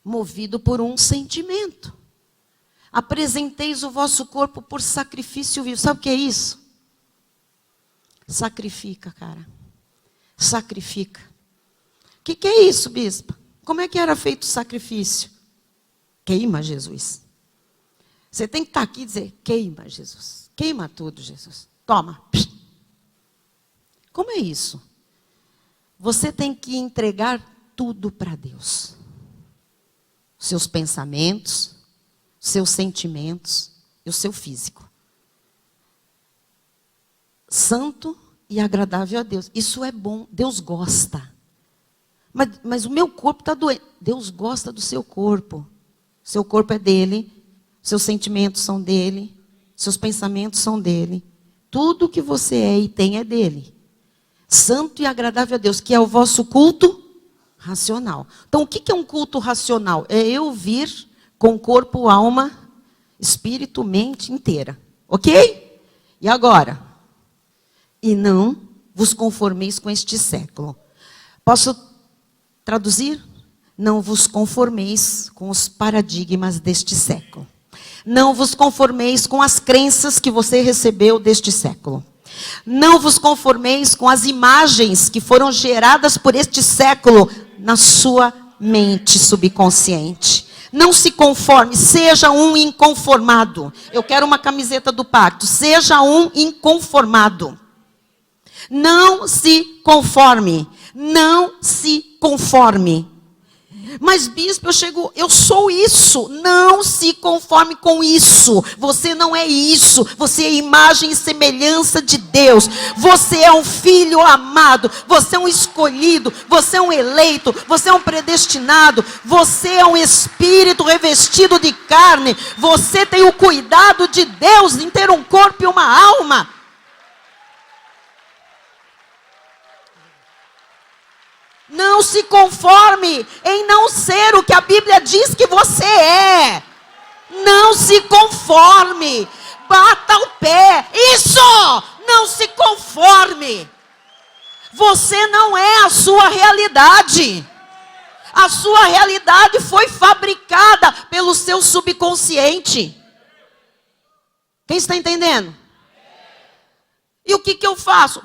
Movido por um sentimento. Apresenteis o vosso corpo por sacrifício vivo. Sabe o que é isso? Sacrifica, cara. Sacrifica. O que é isso, bispa? Como é que era feito o sacrifício? Queima Jesus. Você tem que estar aqui e dizer, queima Jesus. Queima tudo, Jesus. Toma. Como é isso? Você tem que entregar tudo para Deus. Seus pensamentos, seus sentimentos e o seu físico. Santo e agradável a Deus. Isso é bom, Deus gosta. Mas o meu corpo está doente. Deus gosta do seu corpo. Seu corpo é dele. Seus sentimentos são dele. Seus pensamentos são dele. Tudo que você é e tem é dele. Santo e agradável a Deus, que é o vosso culto racional. Então, o que é um culto racional? É eu vir com corpo, alma, espírito, mente inteira. Ok? E agora? E não vos conformeis com este século. Posso traduzir? Não vos conformeis com os paradigmas deste século. Não vos conformeis com as crenças que você recebeu deste século. Não vos conformeis com as imagens que foram geradas por este século na sua mente subconsciente. Não se conforme, seja um inconformado. Eu quero uma camiseta do pacto. Seja um inconformado. Não se conforme. Não se conforme. Mas bispo, eu sou isso. Não se conforme com isso. Você não é isso. Você é imagem e semelhança de Deus. Você é um filho amado. Você é um escolhido. Você é um eleito. Você é um predestinado. Você é um espírito revestido de carne. Você tem o cuidado de Deus em ter um corpo e uma alma. Não se conforme em não ser o que a Bíblia diz que você é. Não se conforme. Bata o pé. Isso! Não se conforme. Você não é a sua realidade. A sua realidade foi fabricada pelo seu subconsciente. Quem está entendendo? E o que eu faço?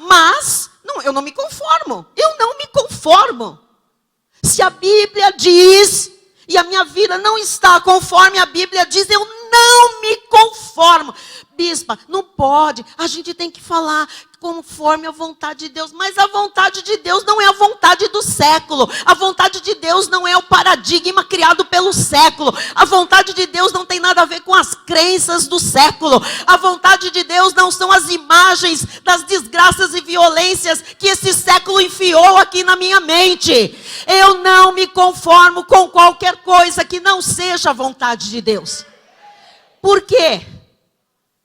Não, eu não me conformo. Eu não me conformo. Se a Bíblia diz, e a minha vida não está conforme a Bíblia diz, eu não me conformo. Bispa, não pode. A gente tem que falar conforme a vontade de Deus. Mas a vontade de Deus não é a vontade do século. A vontade de Deus não é o paradigma criado pelo século. A vontade de Deus não tem nada a ver com as crenças do século. A vontade de Deus não são as imagens das desgraças e violências que esse século enfiou aqui na minha mente. Eu não me conformo com qualquer coisa que não seja a vontade de Deus. Por quê?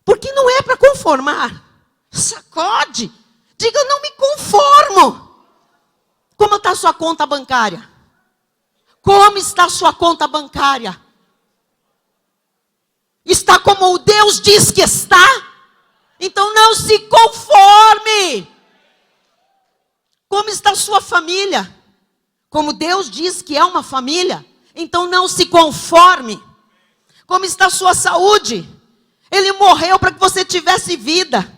Porque não é para conformar. Sacode. Diga, eu não me conformo. Como está a sua conta bancária? Como está a sua conta bancária? Está como o Deus diz que está? Então não se conforme. Como está a sua família? Como Deus diz que é uma família? Então não se conforme. Como está a sua saúde? Ele morreu para que você tivesse vida.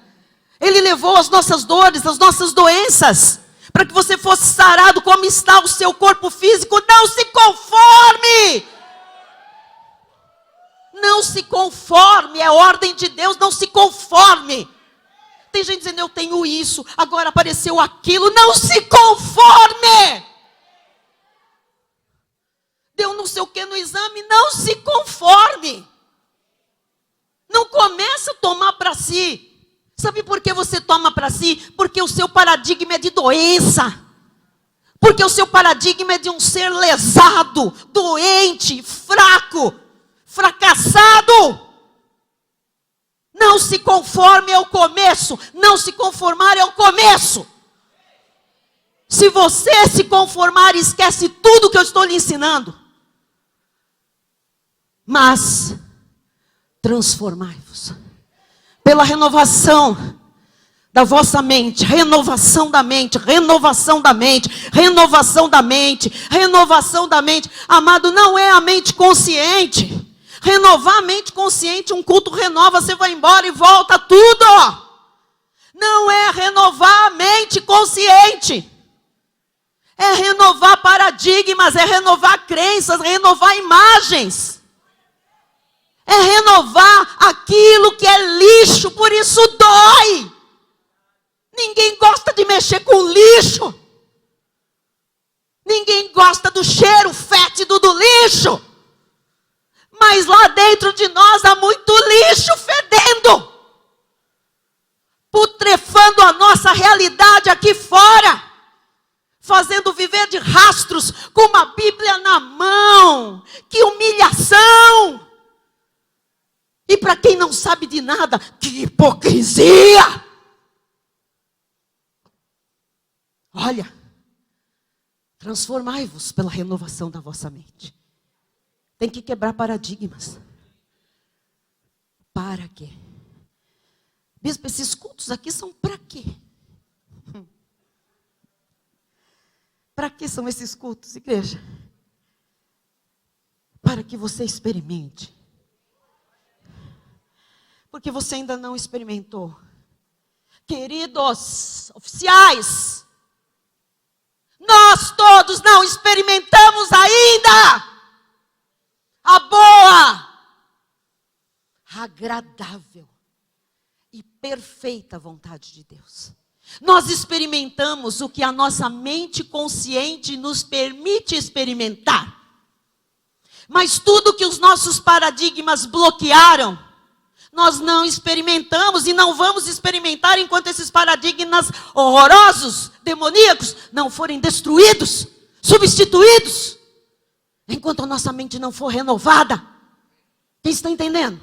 Ele levou as nossas dores, as nossas doenças, para que você fosse sarado. Como está o seu corpo físico? Não se conforme. Não se conforme, é ordem de Deus, não se conforme. Tem gente dizendo, eu tenho isso, agora apareceu aquilo. Não se conforme. Deu não sei o que no exame, não se conforme. Não começa a tomar para si. Sabe por que você toma para si? Porque o seu paradigma é de doença. Porque o seu paradigma é de um ser lesado, doente, fraco, fracassado. Não se conforme é o começo. Não se conformar é o começo. Se você se conformar, esquece tudo que eu estou lhe ensinando. Mas transformai-vos pela renovação da vossa mente, renovação da mente, renovação da mente, renovação da mente, renovação da mente. Amado, não é a mente consciente. Renovar a mente consciente, um culto renova, você vai embora e volta tudo. Não é renovar a mente consciente. É renovar paradigmas, é renovar crenças, é renovar imagens. É renovar aquilo que é lixo, por isso dói. Ninguém gosta de mexer com lixo. Ninguém gosta do cheiro fétido do lixo. Mas lá dentro de nós há muito lixo fedendo. Putrefando a nossa realidade aqui fora. Fazendo viver de rastros com uma Bíblia na mão. Que humilhação. E para quem não sabe de nada, que hipocrisia! Olha, transformai-vos pela renovação da vossa mente. Tem que quebrar paradigmas. Para quê? Bispo, esses cultos aqui são para quê? Para que são esses cultos, igreja? Para que você experimente. Porque você ainda não experimentou. Queridos oficiais, nós todos não experimentamos ainda a boa, agradável e perfeita vontade de Deus. Nós experimentamos o que a nossa mente consciente nos permite experimentar. Mas tudo que os nossos paradigmas bloquearam, nós não experimentamos e não vamos experimentar enquanto esses paradigmas horrorosos, demoníacos, não forem destruídos, substituídos, enquanto a nossa mente não for renovada. Quem está entendendo?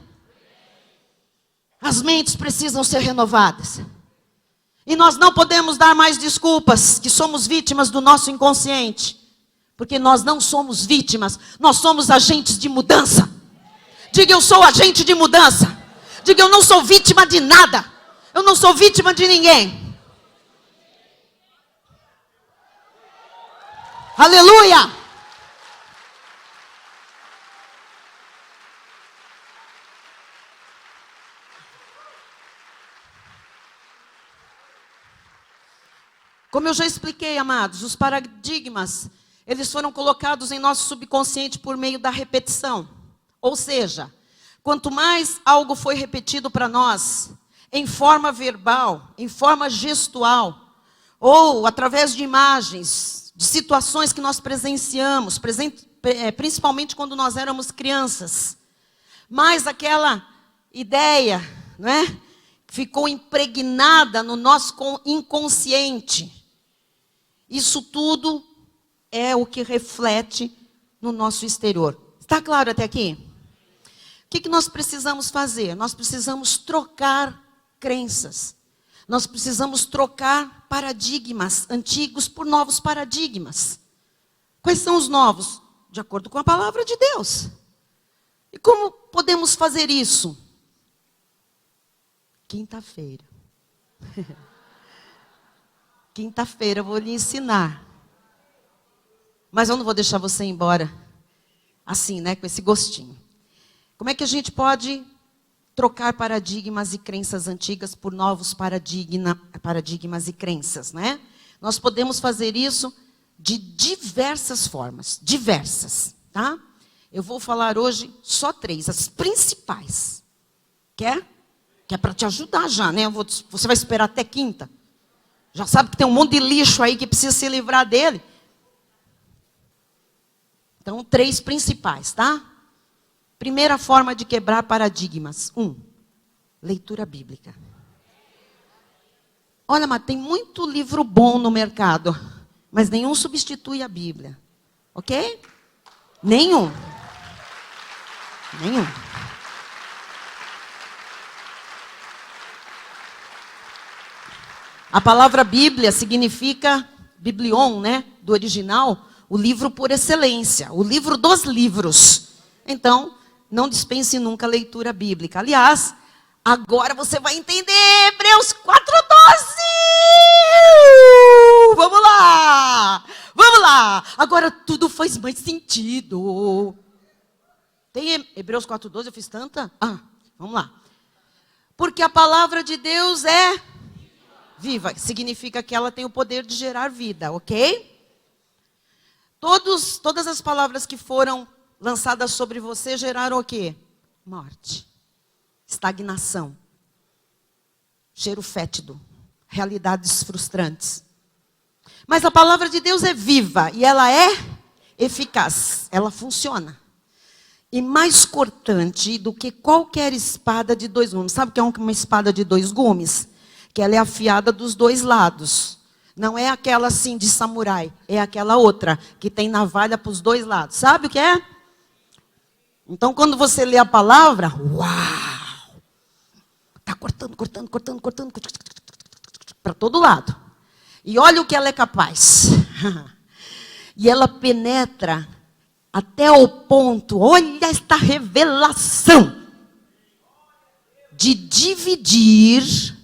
As mentes precisam ser renovadas. E nós não podemos dar mais desculpas que somos vítimas do nosso inconsciente. Porque nós não somos vítimas, nós somos agentes de mudança. Diga, eu sou agente de mudança. Diga, eu não sou vítima de nada. Eu não sou vítima de ninguém. Aleluia! Como eu já expliquei, amados, os paradigmas, eles foram colocados em nosso subconsciente por meio da repetição. Ou seja, quanto mais algo foi repetido para nós, em forma verbal, em forma gestual, ou através de imagens, de situações que nós presenciamos, principalmente quando nós éramos crianças, mais aquela ideia, não é? Ficou impregnada no nosso inconsciente. Isso tudo é o que reflete no nosso exterior. Está claro até aqui? O que nós precisamos fazer? Nós precisamos trocar crenças. Nós precisamos trocar paradigmas antigos por novos paradigmas. Quais são os novos? De acordo com a palavra de Deus. E como podemos fazer isso? Quinta-feira. Quinta-feira eu vou lhe ensinar. Mas eu não vou deixar você ir embora assim, né, com esse gostinho. Como é que a gente pode trocar paradigmas e crenças antigas por novos paradigmas e crenças, né? Nós podemos fazer isso de diversas formas, diversas, tá? Eu vou falar hoje só 3, as principais. Quer? Que é para te ajudar já, né? Você vai esperar até quinta. Já sabe que tem um monte de lixo aí que precisa se livrar dele. Então, 3 principais, tá? Primeira forma de quebrar paradigmas. 1, leitura bíblica. Olha, mas tem muito livro bom no mercado, mas nenhum substitui a Bíblia. Ok? Nenhum. Nenhum. A palavra Bíblia significa, biblion, né? Do original, o livro por excelência, o livro dos livros. Então, não dispense nunca a leitura bíblica. Aliás, agora você vai entender Hebreus 4:12. Vamos lá! Vamos lá! Agora tudo faz mais sentido. Tem Hebreus 4:12, eu fiz tanta? Vamos lá. Porque a palavra de Deus é viva, significa que ela tem o poder de gerar vida, ok? Todas as palavras que foram lançadas sobre você geraram o quê? Morte, estagnação, cheiro fétido, realidades frustrantes. Mas a palavra de Deus é viva e ela é eficaz, ela funciona. E mais cortante do que qualquer espada de 2 gumes. Sabe o que é uma espada de 2 gumes? Que ela é afiada dos 2 lados. Não é aquela assim de samurai, é aquela outra que tem navalha para os 2 lados. Sabe o que é? Então, quando você lê a palavra, uau! Está cortando para todo lado. E olha o que ela é capaz. E ela penetra até o ponto, olha esta revelação, de dividir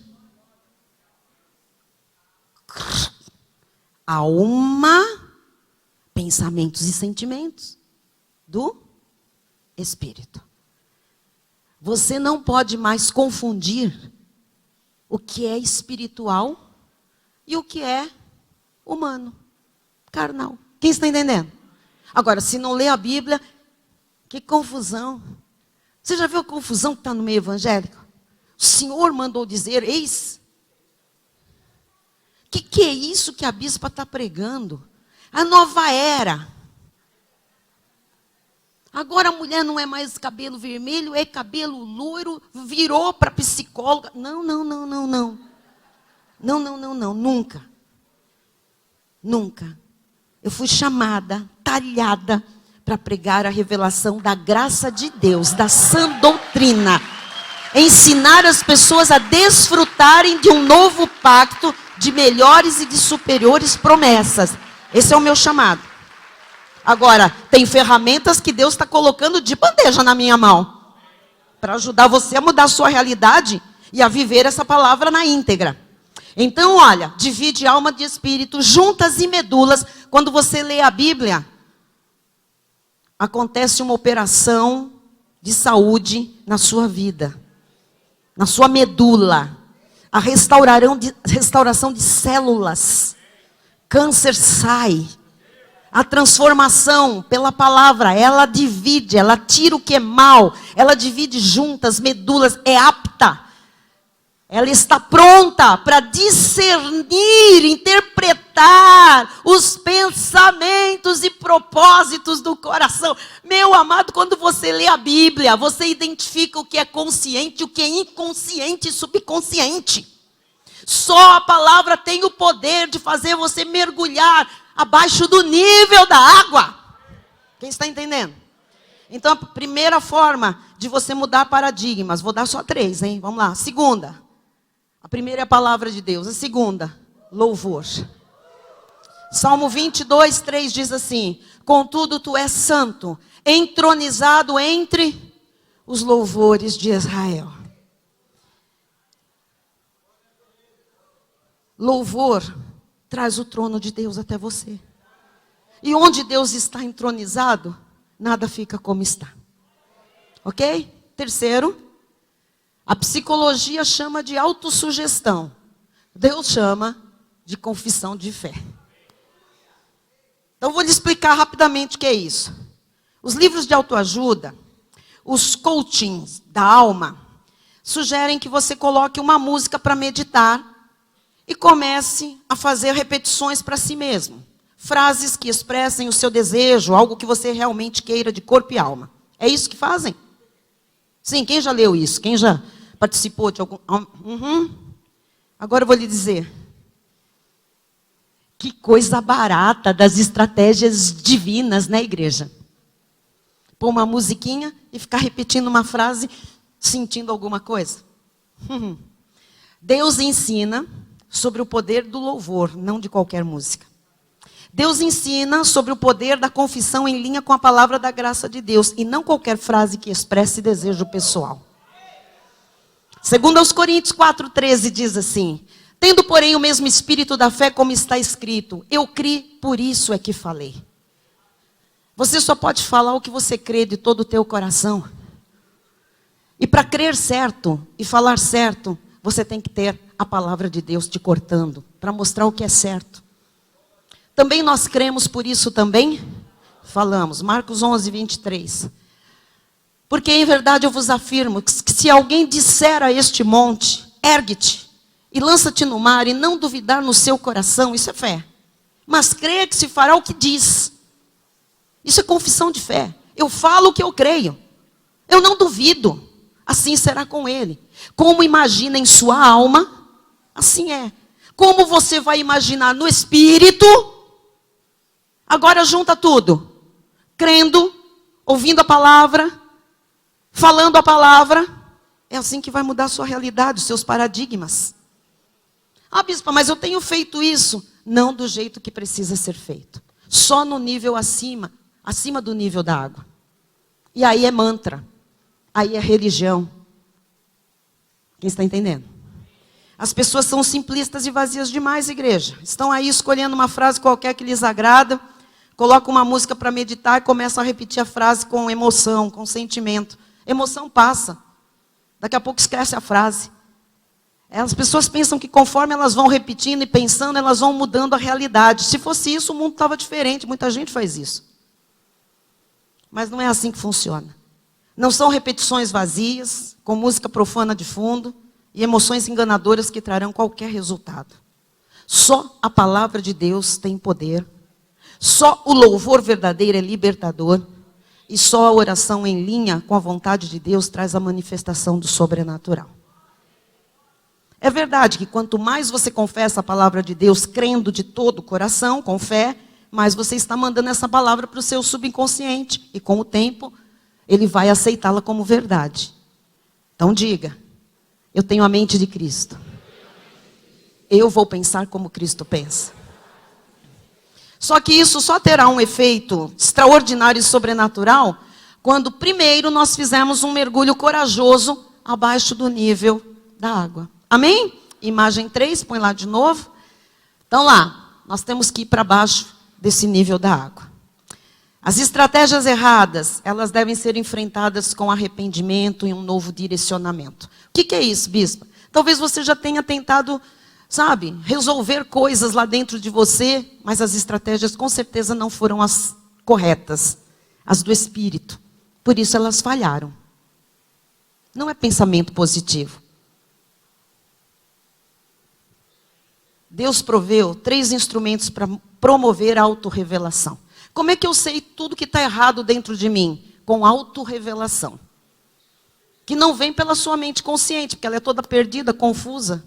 alma, pensamentos e sentimentos do Espírito. Você não pode mais confundir o que é espiritual e o que é humano, carnal. Quem está entendendo? Agora, se não lê a Bíblia, que confusão. Você já viu a confusão que está no meio evangélico? O Senhor mandou dizer, eis. O que é isso que a bispa está pregando? A nova era. Agora a mulher não é mais cabelo vermelho, é cabelo loiro, virou para psicóloga. Não, não, não, não, não. Não, não, não, não, nunca. Nunca. Eu fui chamada, talhada, para pregar a revelação da graça de Deus, da sã doutrina. Ensinar as pessoas a desfrutarem de um novo pacto, de melhores e de superiores promessas. Esse é o meu chamado. Agora, tem ferramentas que Deus está colocando de bandeja na minha mão. Para ajudar você a mudar a sua realidade e a viver essa palavra na íntegra. Então, olha, divide alma de espírito, juntas e medulas. Quando você lê a Bíblia, acontece uma operação de saúde na sua vida. Na sua medula. A restauração de células. Câncer sai. A transformação pela palavra, ela divide, ela tira o que é mal, ela divide juntas, medulas, é apta. Ela está pronta para discernir, interpretar os pensamentos e propósitos do coração. Meu amado, quando você lê a Bíblia, você identifica o que é consciente, o que é inconsciente e subconsciente. Só a palavra tem o poder de fazer você mergulhar abaixo do nível da água. Quem está entendendo? Então, a primeira forma de você mudar paradigmas, vou dar só 3, hein? Vamos lá. Segunda, a primeira é a palavra de Deus. A segunda, louvor. Salmo 22, 3 diz assim: contudo, tu és santo, entronizado entre os louvores de Israel. Louvor traz o trono de Deus até você. E onde Deus está entronizado, nada fica como está. Ok? Terceiro, a psicologia chama de autossugestão. Deus chama de confissão de fé. Então, vou lhe explicar rapidamente o que é isso. Os livros de autoajuda, os coachings da alma, sugerem que você coloque uma música para meditar e comece a fazer repetições para si mesmo. Frases que expressem o seu desejo, algo que você realmente queira de corpo e alma. É isso que fazem? Sim, quem já leu isso? Quem já participou de algum... Agora eu vou lhe dizer. Que coisa barata das estratégias divinas, né, igreja? Pôr uma musiquinha e ficar repetindo uma frase, sentindo alguma coisa. Deus ensina sobre o poder do louvor, não de qualquer música. Deus ensina sobre o poder da confissão em linha com a palavra da graça de Deus, e não qualquer frase que expresse desejo pessoal. Segundo aos Coríntios 4,13 diz assim: tendo, porém, o mesmo espírito da fé, como está escrito, eu criei, por isso é que falei. Você só pode falar o que você crê de todo o teu coração. E para crer certo e falar certo, você tem que ter a palavra de Deus te cortando, para mostrar o que é certo. Também nós cremos, por isso também falamos. Marcos 11, 23. Porque em verdade eu vos afirmo que se alguém disser a este monte, ergue-te e lança-te no mar, e não duvidar no seu coração, isso é fé. Mas crê que se fará o que diz. Isso é confissão de fé. Eu falo o que eu creio. Eu não duvido. Assim será com ele. Como imagina em sua alma, assim é. Como você vai imaginar no espírito? Agora junta tudo. Crendo, ouvindo a palavra, falando a palavra. É assim que vai mudar a sua realidade, os seus paradigmas. Ah, bispa, mas eu tenho feito isso. Não do jeito que precisa ser feito. Só no nível acima do nível da água. E aí é mantra. Aí é religião. Quem está entendendo? As pessoas são simplistas e vazias demais, igreja. Estão aí escolhendo uma frase qualquer que lhes agrada, colocam uma música para meditar e começam a repetir a frase com emoção, com sentimento. Emoção passa. Daqui a pouco esquece a frase. As pessoas pensam que conforme elas vão repetindo e pensando, elas vão mudando a realidade. Se fosse isso, o mundo estava diferente. Muita gente faz isso. Mas não é assim que funciona. Não são repetições vazias, com música profana de fundo e emoções enganadoras que trarão qualquer resultado. Só a palavra de Deus tem poder. Só o louvor verdadeiro é libertador. E só a oração em linha com a vontade de Deus traz a manifestação do sobrenatural. É verdade que quanto mais você confessa a palavra de Deus, crendo de todo o coração, com fé, mais você está mandando essa palavra para o seu subconsciente. E com o tempo, ele vai aceitá-la como verdade. Então diga, eu tenho a mente de Cristo. Eu vou pensar como Cristo pensa. Só que isso só terá um efeito extraordinário e sobrenatural quando primeiro nós fizermos um mergulho corajoso abaixo do nível da água. Amém? Imagem 3, põe lá de novo. Então lá, nós temos que ir para baixo desse nível da água. As estratégias erradas, elas devem ser enfrentadas com arrependimento e um novo direcionamento. O que é isso, bispa? Talvez você já tenha tentado, sabe, resolver coisas lá dentro de você, mas as estratégias com certeza não foram as corretas, as do Espírito. Por isso elas falharam. Não é pensamento positivo. Deus proveu 3 instrumentos para promover a autorrevelação. Como é que eu sei tudo que está errado dentro de mim? Com autorrevelação. Que não vem pela sua mente consciente, porque ela é toda perdida, confusa.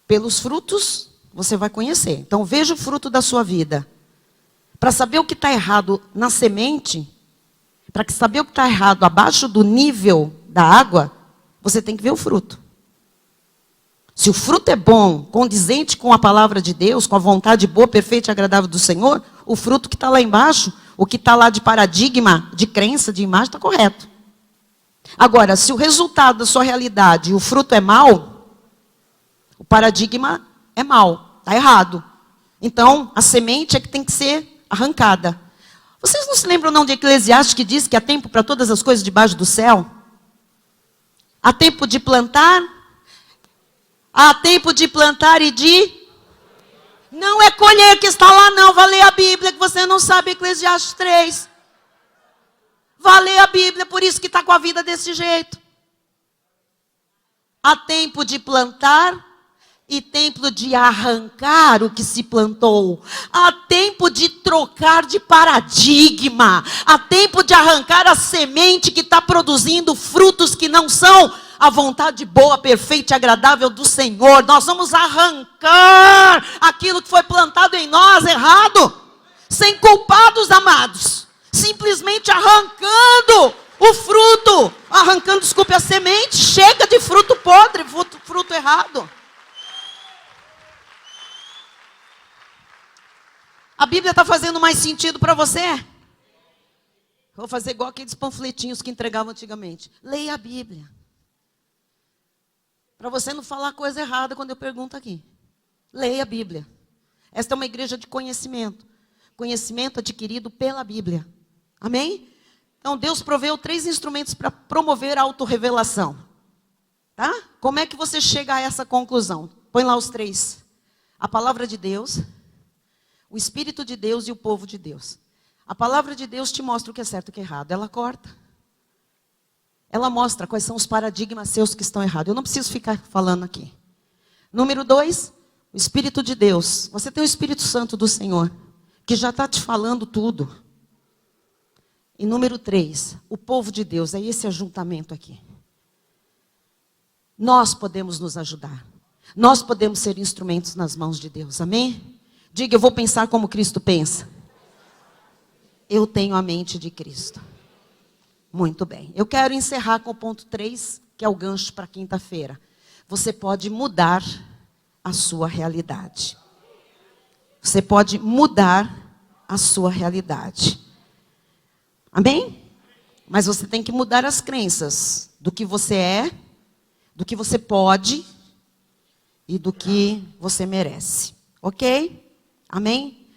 Pelos frutos, você vai conhecer. Então, veja o fruto da sua vida. Para saber o que está errado na semente, para saber o que está errado abaixo do nível da água, você tem que ver o fruto. Se o fruto é bom, condizente com a palavra de Deus, com a vontade boa, perfeita e agradável do Senhor, o fruto que está lá embaixo, o que está lá de paradigma, de crença, de imagem, está correto. Agora, se o resultado da sua realidade e o fruto é mau, o paradigma é mau, está errado. Então, a semente é que tem que ser arrancada. Vocês não se lembram não de Eclesiastes que diz que há tempo para todas as coisas debaixo do céu? Há tempo de plantar, há tempo de plantar e de... Não é colher que está lá não, vai ler a Bíblia que você não sabe Eclesiastes 3. Vai ler a Bíblia, por isso que está com a vida desse jeito. Há tempo de plantar e tempo de arrancar o que se plantou. Há tempo de trocar de paradigma. Há tempo de arrancar a semente que está produzindo frutos que não são a vontade boa, perfeita e agradável do Senhor. Nós vamos arrancar aquilo que foi plantado em nós errado. Sem culpados, amados. Simplesmente arrancando o fruto. Arrancando, desculpe, a semente. Chega de fruto podre, fruto errado. A Bíblia está fazendo mais sentido para você? Vou fazer igual aqueles panfletinhos que entregavam antigamente. Leia a Bíblia. Para você não falar coisa errada quando eu pergunto aqui. Leia a Bíblia. Esta é uma igreja de conhecimento. Conhecimento adquirido pela Bíblia. Amém? Então Deus proveu 3 instrumentos para promover a autorrevelação. Tá? Como é que você chega a essa conclusão? Põe lá os 3. A palavra de Deus, o Espírito de Deus e o povo de Deus. A palavra de Deus te mostra o que é certo e o que é errado. Ela corta. Ela mostra quais são os paradigmas seus que estão errados. Eu não preciso ficar falando aqui. Número 2, o Espírito de Deus. Você tem o Espírito Santo do Senhor, que já está te falando tudo. E número 3, o povo de Deus. É esse ajuntamento aqui. Nós podemos nos ajudar. Nós podemos ser instrumentos nas mãos de Deus. Amém? Diga, eu vou pensar como Cristo pensa. Eu tenho a mente de Cristo. Muito bem. Eu quero encerrar com o ponto 3, que é o gancho para quinta-feira. Você pode mudar a sua realidade. Você pode mudar a sua realidade. Amém? Mas você tem que mudar as crenças do que você é, do que você pode e do que você merece. Ok? Amém?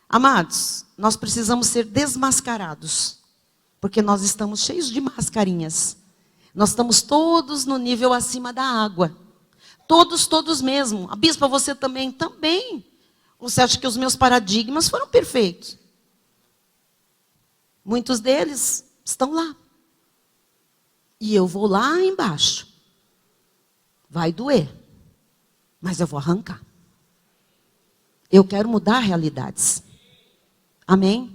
Amados, nós precisamos ser desmascarados. Porque nós estamos cheios de mascarinhas. Nós estamos todos no nível acima da água. Todos mesmo. A bispa, você também? Também. Você acha que os meus paradigmas foram perfeitos? Muitos deles estão lá. E eu vou lá embaixo. Vai doer. Mas eu vou arrancar. Eu quero mudar realidades. Amém?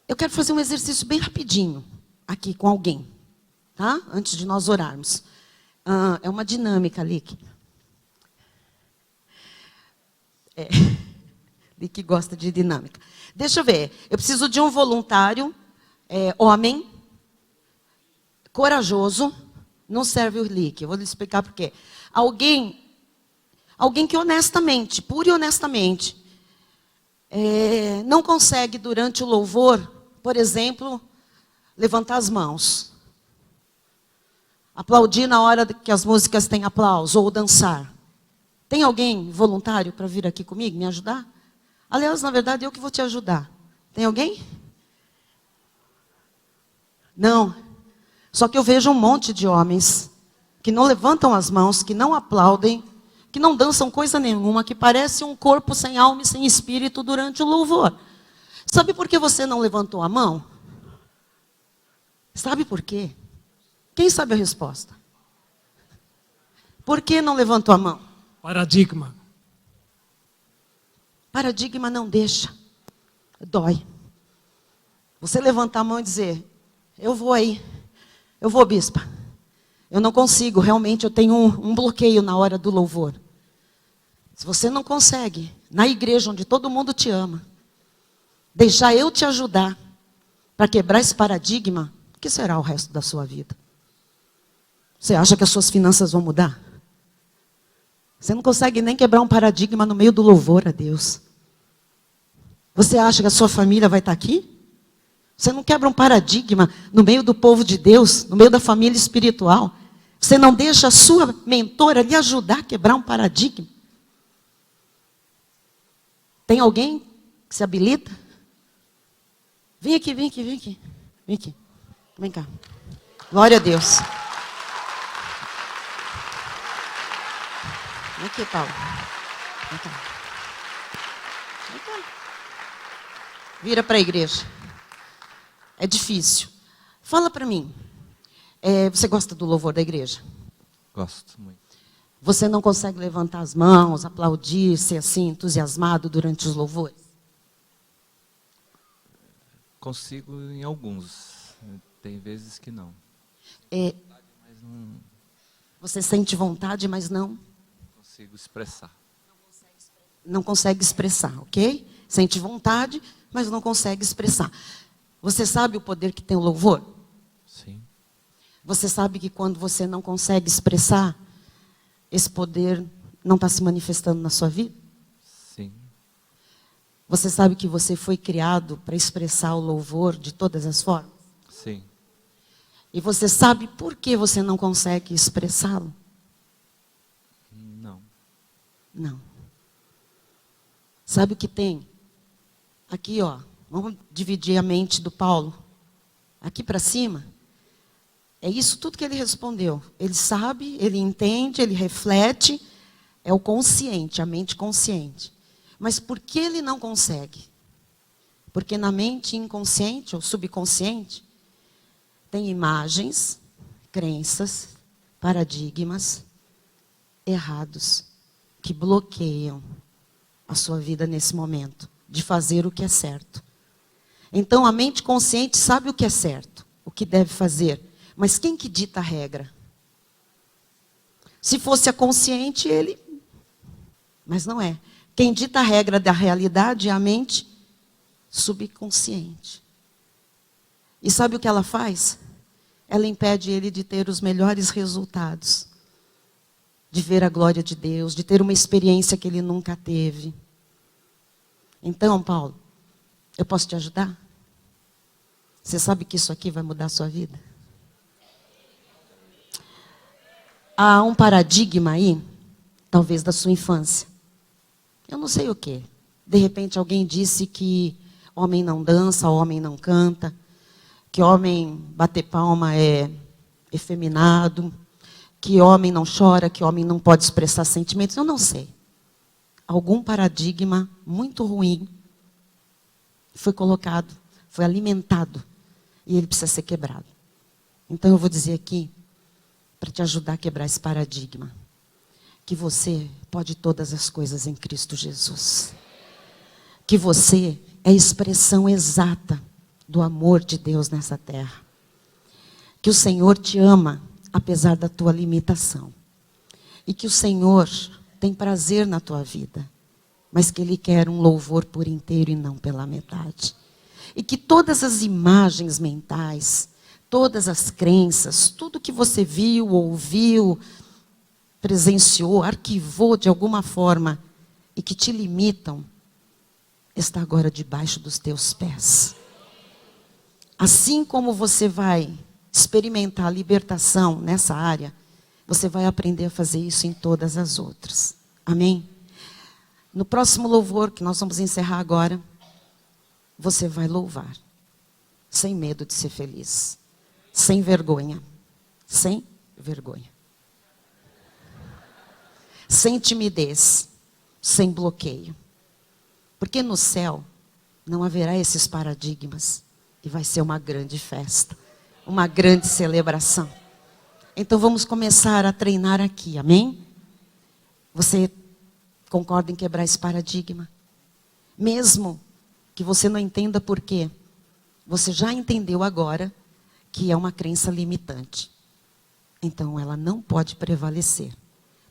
Eu quero fazer um exercício bem rapidinho aqui com alguém, tá? Antes de nós orarmos. É uma dinâmica, Lick. Lick gosta de dinâmica. Deixa eu ver. Eu preciso de um voluntário, homem, corajoso. Não serve o Lick. Eu vou lhe explicar por quê. Alguém que honestamente, pura e honestamente, não consegue durante o louvor, por exemplo, levantar as mãos. Aplaudir na hora que as músicas têm aplauso, ou dançar. Tem alguém voluntário para vir aqui comigo, me ajudar? Aliás, na verdade, eu que vou te ajudar. Tem alguém? Não. Só que eu vejo um monte de homens que não levantam as mãos, que não aplaudem, que não dançam coisa nenhuma, que parece um corpo sem alma e sem espírito durante o louvor. Sabe por que você não levantou a mão? Sabe por quê? Quem sabe a resposta? Por que não levantou a mão? Paradigma. Paradigma não deixa. Dói. Você levantar a mão e dizer, eu vou aí. Eu vou, bispa. Eu não consigo, realmente eu tenho um bloqueio na hora do louvor. Se você não consegue, na igreja onde todo mundo te ama, deixar eu te ajudar para quebrar esse paradigma, o que será o resto da sua vida? Você acha que as suas finanças vão mudar? Você não consegue nem quebrar um paradigma no meio do louvor a Deus. Você acha que a sua família vai estar aqui? Você não quebra um paradigma no meio do povo de Deus, no meio da família espiritual. Você não deixa a sua mentora lhe ajudar a quebrar um paradigma. Tem alguém que se habilita? Vem aqui, vem aqui, vem aqui. Vem aqui. Vem cá. Glória a Deus. Vem aqui, Paulo. Vem cá. Vem cá. Vira para a igreja. É difícil. Fala para mim. Você gosta do louvor da igreja? Gosto muito. Você não consegue levantar as mãos, aplaudir, ser assim, entusiasmado durante os louvores? Consigo em alguns. Tem vezes que não. Mas Você sente vontade, mas não consigo expressar. Não consegue expressar, ok? Sente vontade, mas não consegue expressar. Você sabe o poder que tem o louvor? Sim. Você sabe que quando você não consegue expressar, esse poder não está se manifestando na sua vida? Sim. Você sabe que você foi criado para expressar o louvor de todas as formas? Sim. E você sabe por que você não consegue expressá-lo? Não. Não. Sabe o que tem? Aqui, ó. Vamos dividir a mente do Paulo. Aqui para cima. É isso tudo que ele respondeu. Ele sabe, ele entende, ele reflete. É o consciente, a mente consciente. Mas por que ele não consegue? Porque na mente inconsciente ou subconsciente, tem imagens, crenças, paradigmas errados que bloqueiam a sua vida nesse momento de fazer o que é certo. Então a mente consciente sabe o que é certo, o que deve fazer. Mas quem que dita a regra? Se fosse a consciente, ele... Mas não é. Quem dita a regra da realidade é a mente subconsciente. E sabe o que ela faz? Ela impede ele de ter os melhores resultados. De ver a glória de Deus, de ter uma experiência que ele nunca teve. Então, Paulo, eu posso te ajudar? Você sabe que isso aqui vai mudar a sua vida? Há um paradigma aí, talvez da sua infância. Eu não sei o quê. De repente alguém disse que homem não dança, homem não canta, que homem bater palma é efeminado, que homem não chora, que homem não pode expressar sentimentos. Eu não sei. Algum paradigma muito ruim foi colocado, foi alimentado, e ele precisa ser quebrado. Então eu vou dizer aqui, para te ajudar a quebrar esse paradigma, que você pode todas as coisas em Cristo Jesus. Que você é a expressão exata do amor de Deus nessa terra. Que o Senhor te ama, apesar da tua limitação. E que o Senhor tem prazer na tua vida, mas que Ele quer um louvor por inteiro e não pela metade. E que todas as imagens mentais, todas as crenças, tudo que você viu, ouviu, presenciou, arquivou de alguma forma e que te limitam, está agora debaixo dos teus pés. Assim como você vai experimentar a libertação nessa área, você vai aprender a fazer isso em todas as outras. Amém? No próximo louvor, que nós vamos encerrar agora, você vai louvar, sem medo de ser feliz, sem vergonha, sem vergonha, sem timidez, sem bloqueio. Porque no céu não haverá esses paradigmas e vai ser uma grande festa, uma grande celebração. Então vamos começar a treinar aqui, amém? Você concorda em quebrar esse paradigma? Mesmo que você não entenda por quê, você já entendeu agora que é uma crença limitante. Então ela não pode prevalecer,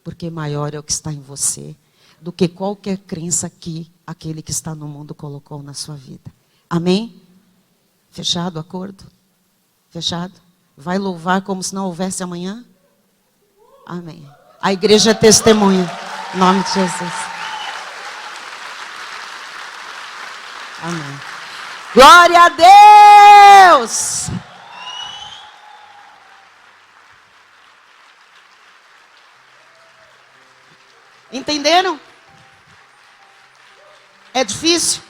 porque maior é o que está em você do que qualquer crença que aquele que está no mundo colocou na sua vida. Amém? Fechado o acordo? Fechado? Vai louvar como se não houvesse amanhã? Amém. A igreja é testemunha. Em nome de Jesus. Amém. Glória a Deus! Entenderam? É difícil?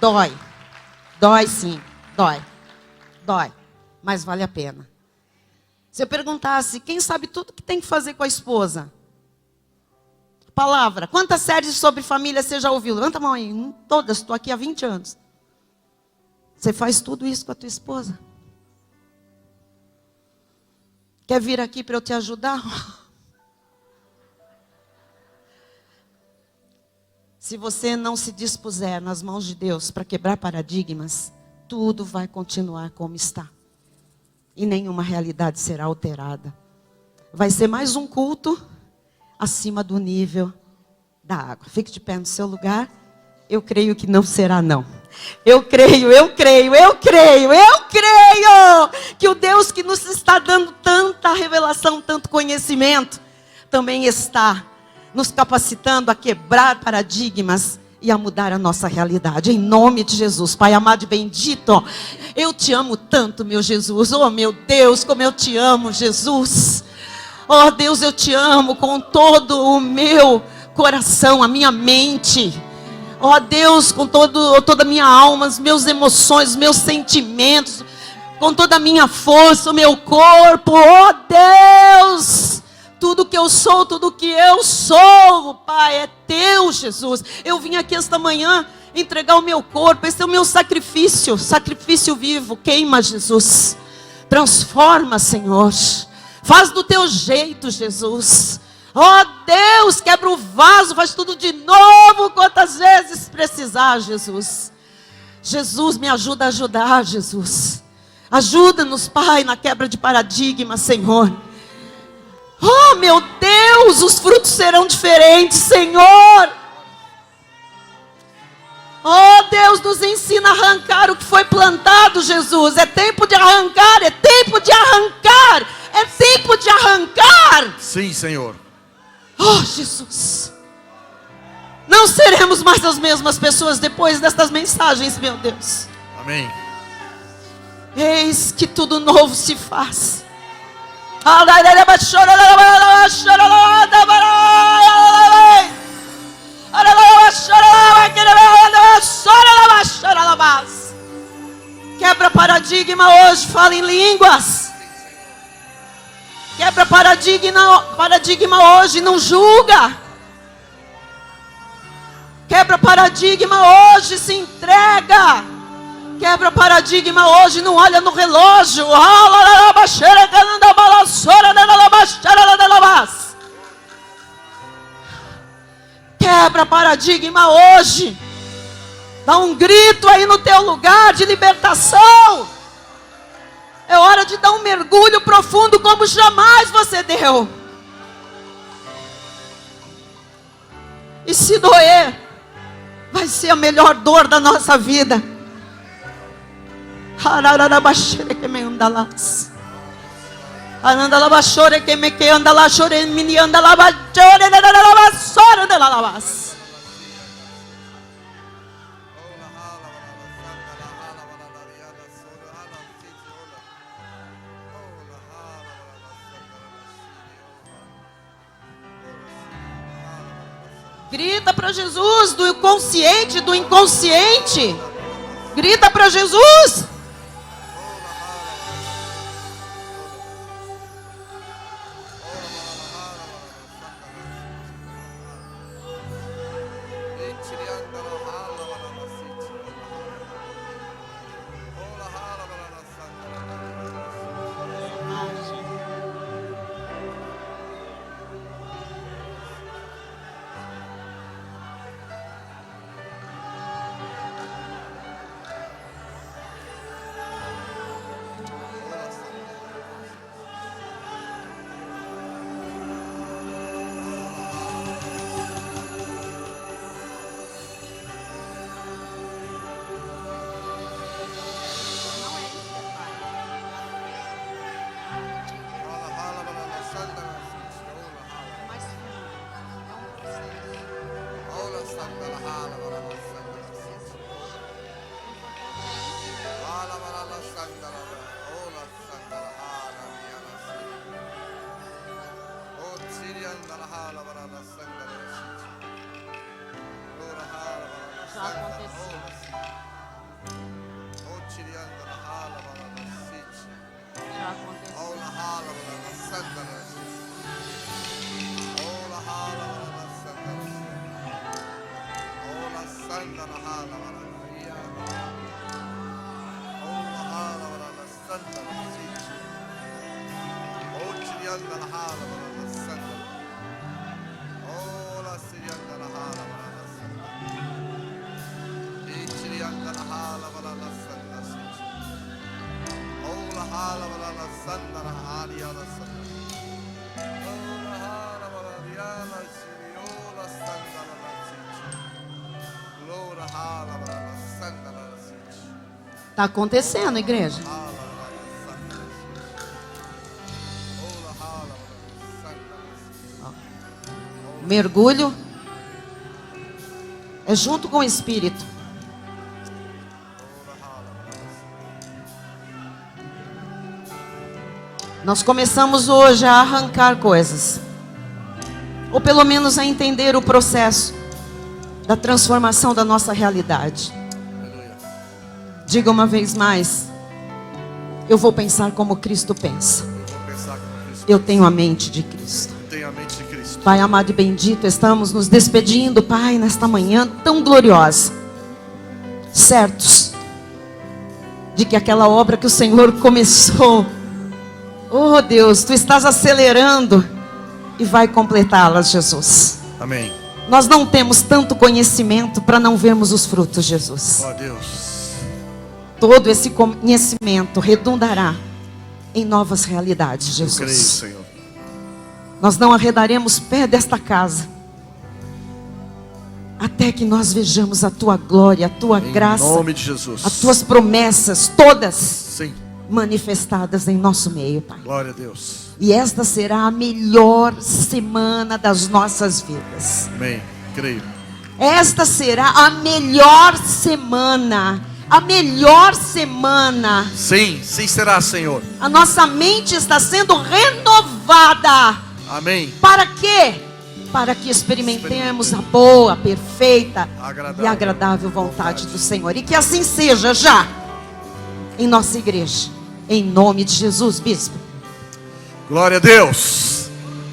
Dói. Dói sim. Dói. Dói. Mas vale a pena. Se eu perguntasse, quem sabe tudo que tem que fazer com a esposa? Palavra. Quantas séries sobre família você já ouviu? Levanta a mão aí. Todas. Estou aqui há 20 anos. Você faz tudo isso com a tua esposa? Quer vir aqui para eu te ajudar? Se você não se dispuser nas mãos de Deus para quebrar paradigmas, tudo vai continuar como está. E nenhuma realidade será alterada. Vai ser mais um culto acima do nível da água. Fique de pé no seu lugar. Eu creio que não será não. Eu creio que o Deus que nos está dando tanta revelação, tanto conhecimento, também está nos capacitando a quebrar paradigmas e a mudar a nossa realidade. Em nome de Jesus. Pai amado e bendito, eu te amo tanto, meu Jesus. Oh, meu Deus, como eu te amo, Jesus. Oh, Deus, eu te amo com todo o meu coração, a minha mente. Oh, Deus, com toda a minha alma, as minhas emoções, os meus sentimentos, com toda a minha força, o meu corpo. Oh, Deus, tudo que eu sou, tudo que eu sou, Pai, é teu, Jesus. Eu vim aqui esta manhã entregar o meu corpo. Esse é o meu sacrifício, sacrifício vivo. Queima, Jesus. Transforma, Senhor. Faz do teu jeito, Jesus. Oh, Deus, quebra o vaso, faz tudo de novo, quantas vezes precisar, Jesus. Jesus, me ajuda a ajudar, Jesus. Ajuda-nos, Pai, na quebra de paradigma, Senhor. Oh, meu Deus, os frutos serão diferentes, Senhor. Oh, Deus, nos ensina a arrancar o que foi plantado, Jesus. É tempo de arrancar, é tempo de arrancar, é tempo de arrancar. Sim, Senhor. Oh, Jesus. Não seremos mais as mesmas pessoas depois destas mensagens, meu Deus. Amém. Eis que tudo novo se faz. Quebra paradigma hoje, fala em línguas. Quebra paradigma hoje, não julga. Quebra paradigma hoje, se entrega. Quebra paradigma hoje, não olha no relógio. Quebra paradigma hoje. Dá um grito aí no teu lugar de libertação. É hora de dar um mergulho profundo como jamais você deu. E se doer, vai ser a melhor dor da nossa vida. Grita para Jesus, do consciente, do inconsciente. Grita para Jesus. Está acontecendo, igreja. Mergulho é junto com o Espírito. Nós começamos hoje a arrancar coisas, ou pelo menos a entender o processo da transformação da nossa realidade. Diga uma vez mais: eu vou pensar como Cristo pensa. Eu tenho a mente de Cristo. Pai amado e bendito, estamos nos despedindo, Pai, nesta manhã tão gloriosa, certos de que aquela obra que o Senhor começou, oh Deus, Tu estás acelerando e vai completá-la, Jesus. Amém. Nós não temos tanto conhecimento para não vermos os frutos, Jesus. Oh Deus. Todo esse conhecimento redundará em novas realidades, Jesus. Eu creio, Senhor. Nós não arredaremos pé desta casa até que nós vejamos a Tua glória, a Tua graça, em nome de Jesus, as Tuas promessas todas, sim, manifestadas em nosso meio, Pai. Glória a Deus. E esta será a melhor semana das nossas vidas. Amém. Creio. Esta será a melhor semana. A melhor semana. Sim, sim será, Senhor. A nossa mente está sendo renovada. Amém. Para quê? Para que experimentemos a boa, perfeita e agradável vontade do Senhor. E que assim seja já em nossa igreja. Em nome de Jesus, bispo. Glória a Deus.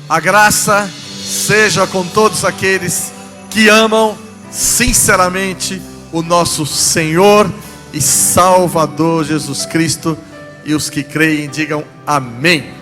A graça seja com todos aqueles que amam sinceramente o nosso Senhor e Salvador Jesus Cristo. E os que creem digam amém.